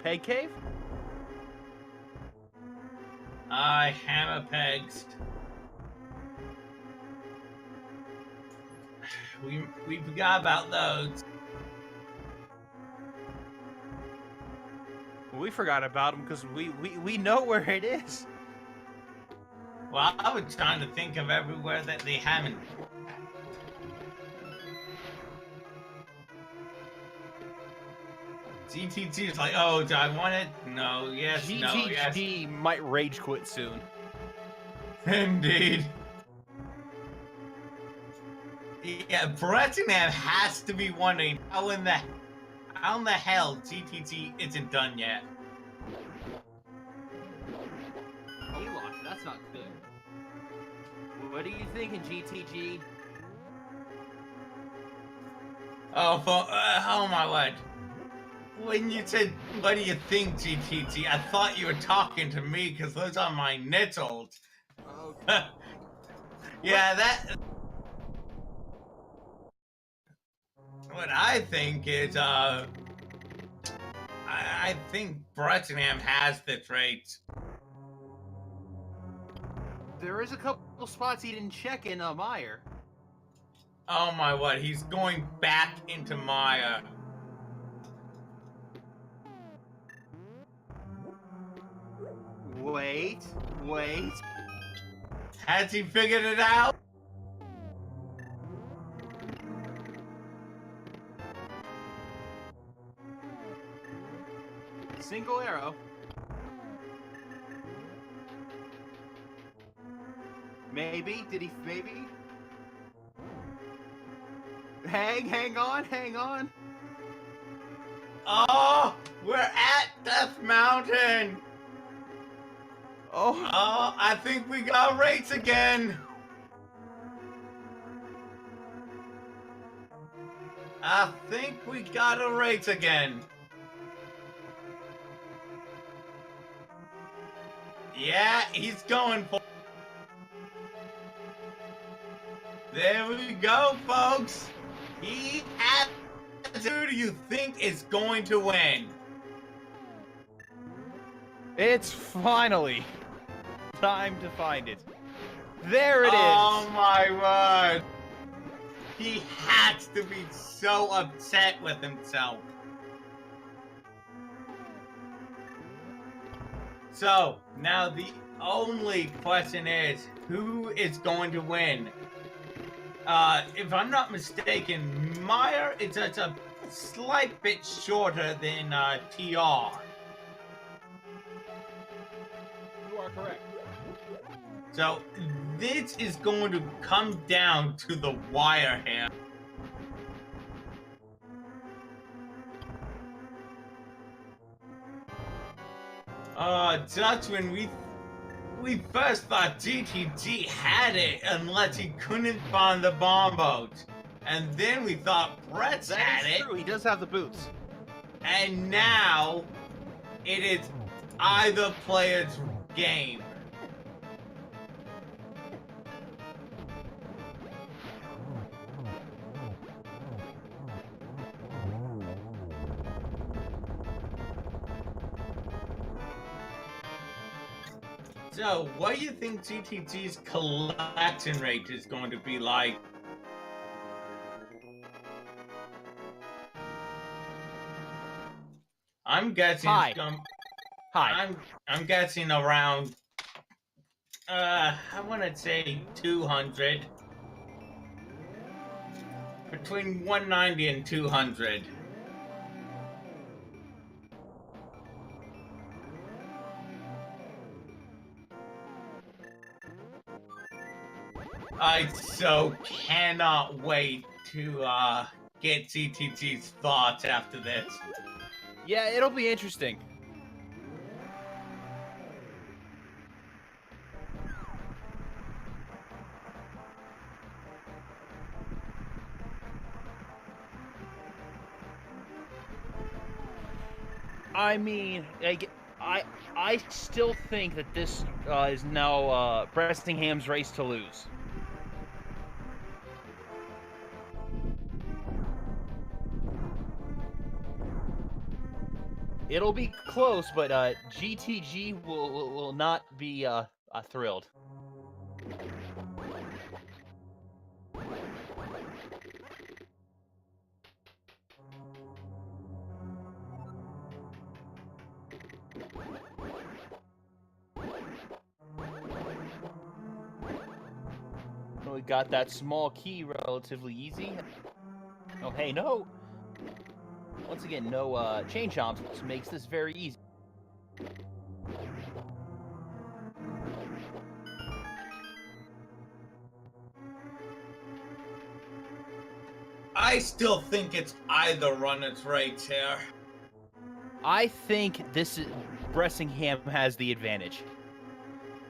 Peg Cave? Hammer pegs. We forgot about those. We forgot about them because we know where it is. Well, I was trying to think of everywhere that they haven't. GTG is like, oh, do I want it? No, yes, no, yes. GTG might rage quit soon. Indeed. Yeah, Brettingham has to be wondering how in the hell GTG isn't done yet. He lost. That's not good. What are you thinking, GTG? Oh my word. When you said, what do you think, GTG? I thought you were talking to me because those are my nipples. Okay. Yeah, that... What I think is, I think Brettingham has the traits. There is a couple spots he didn't check in Meyer. Oh my word, he's going back into Maya. Wait. Has he figured it out? Single arrow. Maybe? Did he? Maybe? Hang on. Oh, we're at Death Mountain. Oh, I think we got rates again. I think we got a race again. Yeah, he's going for... There we go, folks. He has... Who do you think is going to win? it's finally time to find it. There it is. Oh my word. He has to be so upset with himself. So, now only question is, who is going to win? If I'm not mistaken, Meyer is just a slight bit shorter than TR. You are correct. So this is going to come down to the wire here. Just when we first thought GTG had it unless he couldn't find the bomb boat. And then we thought Brett's had That is it. true. He does have the boots. And now it is either player's game. So, what do you think GTG's collection rate is going to be like? I'm guessing High. it's gonna, Hi. I'm guessing around I want to say 200. Between 190 and 200. I so cannot wait to get GTG's thoughts after this. Yeah, it'll be interesting. I mean, I still think that this is now Bressingham's race to lose. It'll be close, but GTG will not be thrilled. We got that small key relatively easy. Oh, hey, no. Once again, no chain chomps, which makes this very easy. I still think it's either runner's rates here. I think this is Bressingham has the advantage.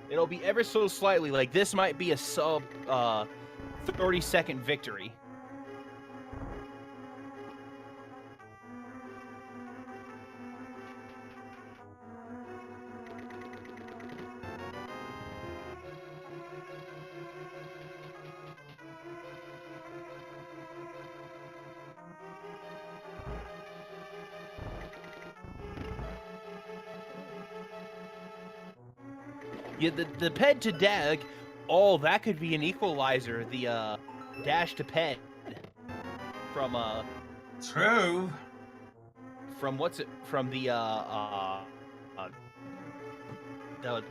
It'll be ever so slightly, like this might be a sub 30-second victory. Yeah, the ped to dag, oh, that could be an equalizer. The dash to ped from True. from what's it from the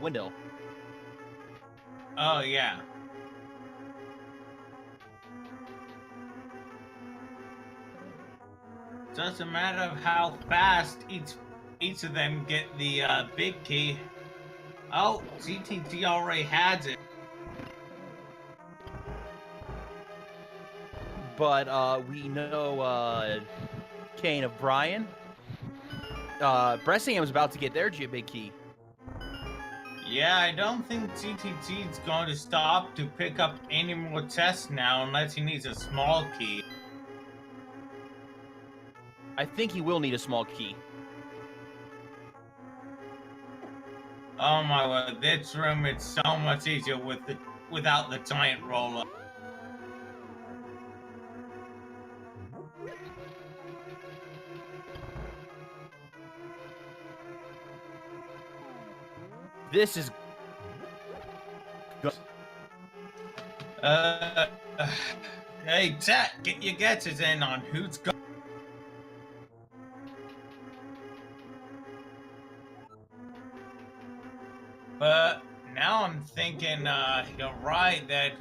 window. Oh yeah. Doesn't matter of how fast each of them get the big key. Oh, GTG already has it. But we know Kane of Brian. Bressingham's about to get their big key. Yeah, I don't think GTG is going to stop to pick up any more chests now unless he needs a small key. I think he will need a small key. Oh my word, this room is so much easier without the giant roller. This is good. Hey, chat, get your guesses in on who's going. But now I'm thinking, you're right that,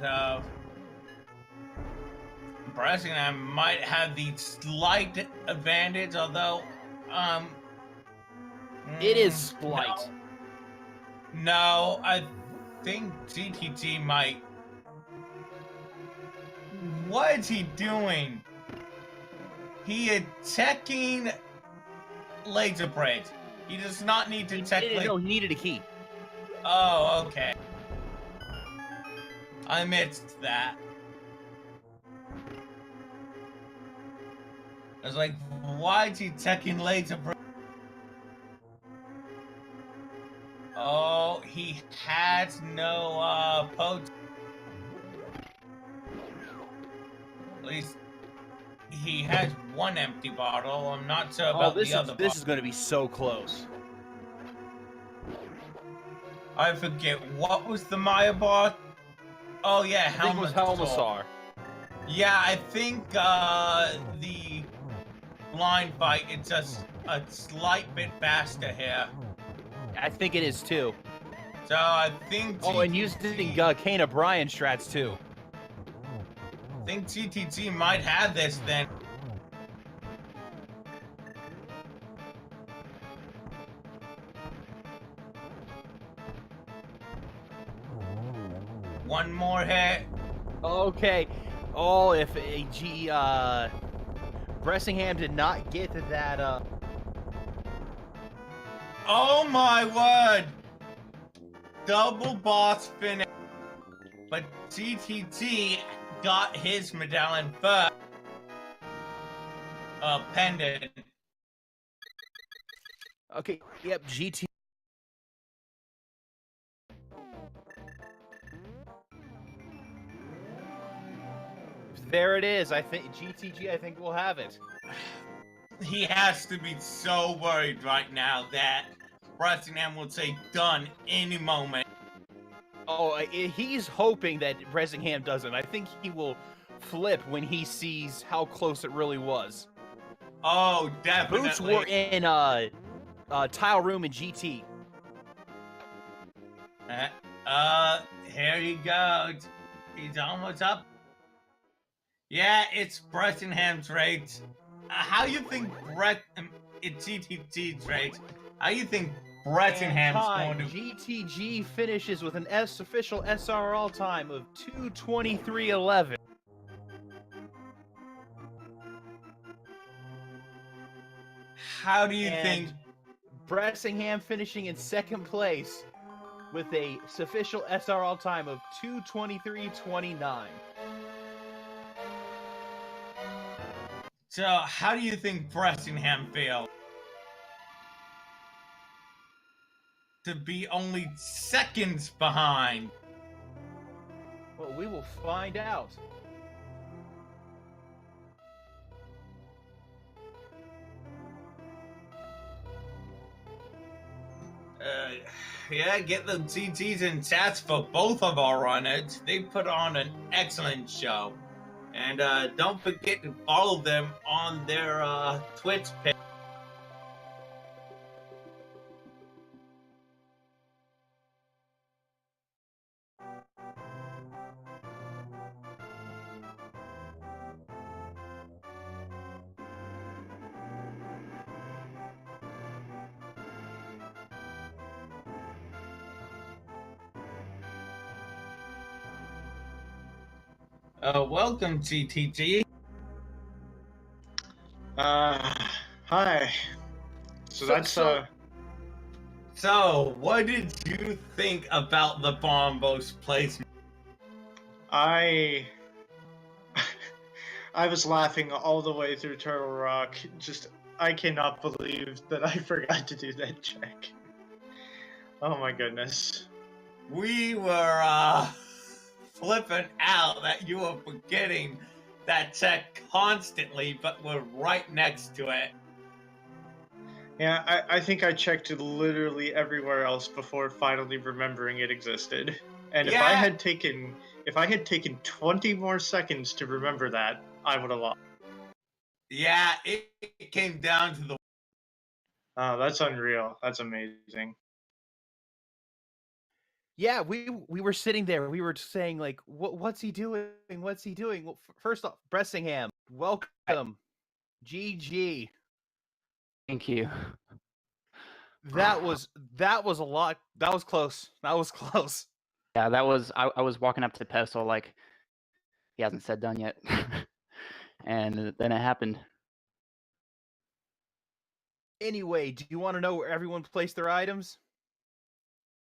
Bressingham might have the slight advantage, although, It is mm, slight. No, I think GTG might. What is he doing? He is checking laser bridge. He does not need to check laser. No, he needed a key. Oh, okay. I missed that. I was like, why is he checking laser bridge? Oh, he has no poach. At least he has one empty bottle. I'm not sure about the other This bottle. is going to be so close. I forget, what was the Maya boss? Oh yeah, I think it was Helmasaur. Yeah, I think the line fight is just a slight bit faster here. I think it is too. So I think Oh, and using Kane O'Brien strats too. I think GTG might have this then. One more hit. Okay. Oh, if Bressingham did not get to that, Oh my word! Double boss finish. But GTG got his medallion first. Pendant. Okay, yep, GT. There it is. I think GTG, I think, will have it. He has to be so worried right now that Bressingham will say done any moment. Oh, he's hoping that Bressingham doesn't. I think he will flip when he sees how close it really was. Oh, definitely. Boots were in tile room in GT. Here he goes. He's almost up. Yeah, it's Bressingham's race. How you think it's GTG's race? How you think Bressingham's going to... GTG finishes with an official SRL time of 2:23:11. How do you think... Bressingham finishing in second place with a official SRL time of 2:23:29. So, how do you think Bressingham feels? To be only seconds behind. Well, we will find out. Yeah, get the GTs and chats for both of our runners. They put on an excellent show. And don't forget to follow them on their Twitch page. Welcome, GTG. Hi. So, what did you think about the Bombos placement? I was laughing all the way through Turtle Rock. I cannot believe that I forgot to do that check. Oh my goodness. We were flipping out that you were forgetting that check constantly, but we're right next to it. Yeah, I think I checked literally everywhere else before finally remembering it existed. And Yeah. if I had taken 20 more seconds to remember that, I would have lost. Yeah, it came down to the... Oh, that's unreal. That's amazing. Yeah, we were sitting there. We were saying like, what's he doing? What's he doing? Well, first off, Bressingham, welcome. GG. Thank you. That was a lot. That was close. That was close. Yeah, that was. I was walking up to the pedestal like he hasn't said done yet, and then it happened. Anyway, do you want to know where everyone placed their items?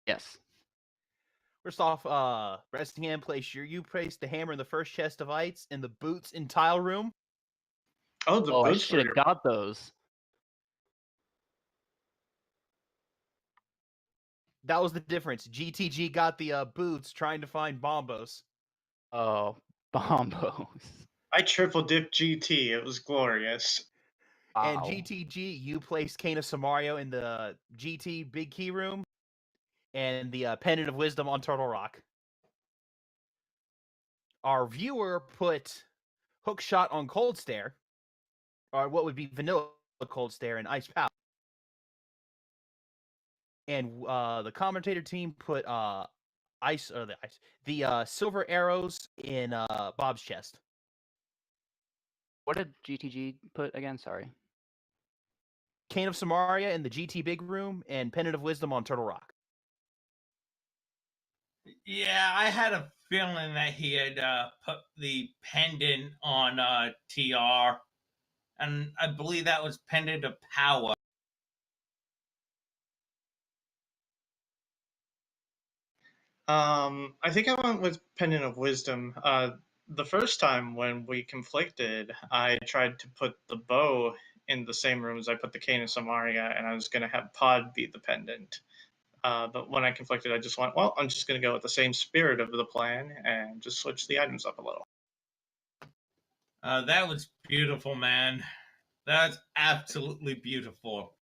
Yes. First off, Bressingham you placed the hammer in the first chest of ice and the boots in tile room. Oh, the Oh, I boots should were have got those. That was the difference. GTG got the boots trying to find Bombos. Oh, bombos. I triple dipped GT. It was glorious. And Wow. GTG, you placed Cane of Samario in the GT Big Key room and the Pendant of Wisdom on Turtle Rock. Our viewer put Hookshot on Cold Stare, or what would be Vanilla Cold Stare and Ice Power. And the commentator team put the silver arrows in Bob's chest. What did GTG put again? Sorry. Cane of Samaria in the GT Big Room and Pendant of Wisdom on Turtle Rock. Yeah, I had a feeling that he had put the pendant on TR, and I believe that was Pendant of Power. I think I went with Pendant of Wisdom. The first time when we conflicted, I tried to put the bow in the same room as I put the Cane of Samaria, and I was going to have Pod be the pendant. But when I conflicted, I just went, well, I'm just going to go with the same spirit of the plan and just switch the items up a little. That was beautiful, man. That's absolutely beautiful.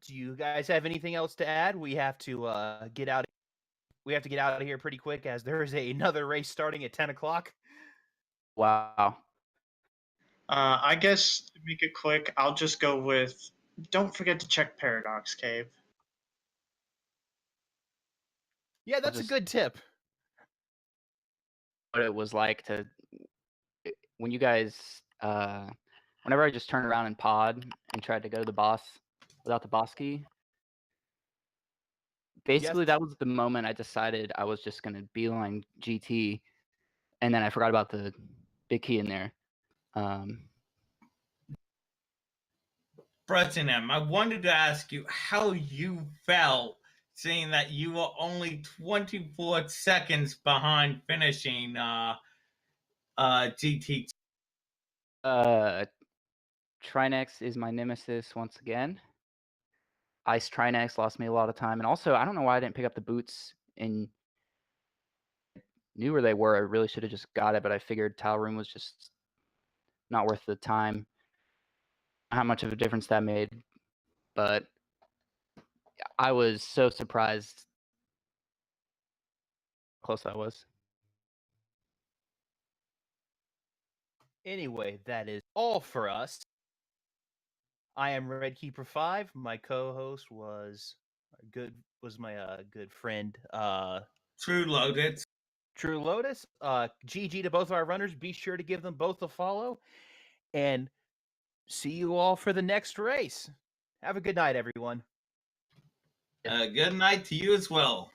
Do you guys have anything else to add? We have to get out. We have to get out of here pretty quick as there is another race starting at 10 o'clock. Wow. I guess to make it quick, I'll just go with don't forget to check Paradox Cave. Yeah, that's a just- good tip. What it was like to when you guys whenever I just turned around in pod and tried to go to the boss without the boss key. Basically, Yes. that was the moment I decided I was just gonna beeline GT, and then I forgot about the big key in there. Brettingham, I wanted to ask you how you felt seeing that you were only 24 seconds behind finishing GT. Trinex is my nemesis once again. Ice Trinex lost me a lot of time, and also I don't know why I didn't pick up the boots and knew where they were. I really should have just got it, but I figured tile room was just not worth the time. How much of a difference that made, but I was so surprised how close I was. Anyway, that is all for us. I am Red Keeper 5. My co-host was my good friend True Loaded. True Lotus. GG to both our runners. Be sure to give them both a follow. And see you all for the next race. Have a good night, everyone. Good night to you as well.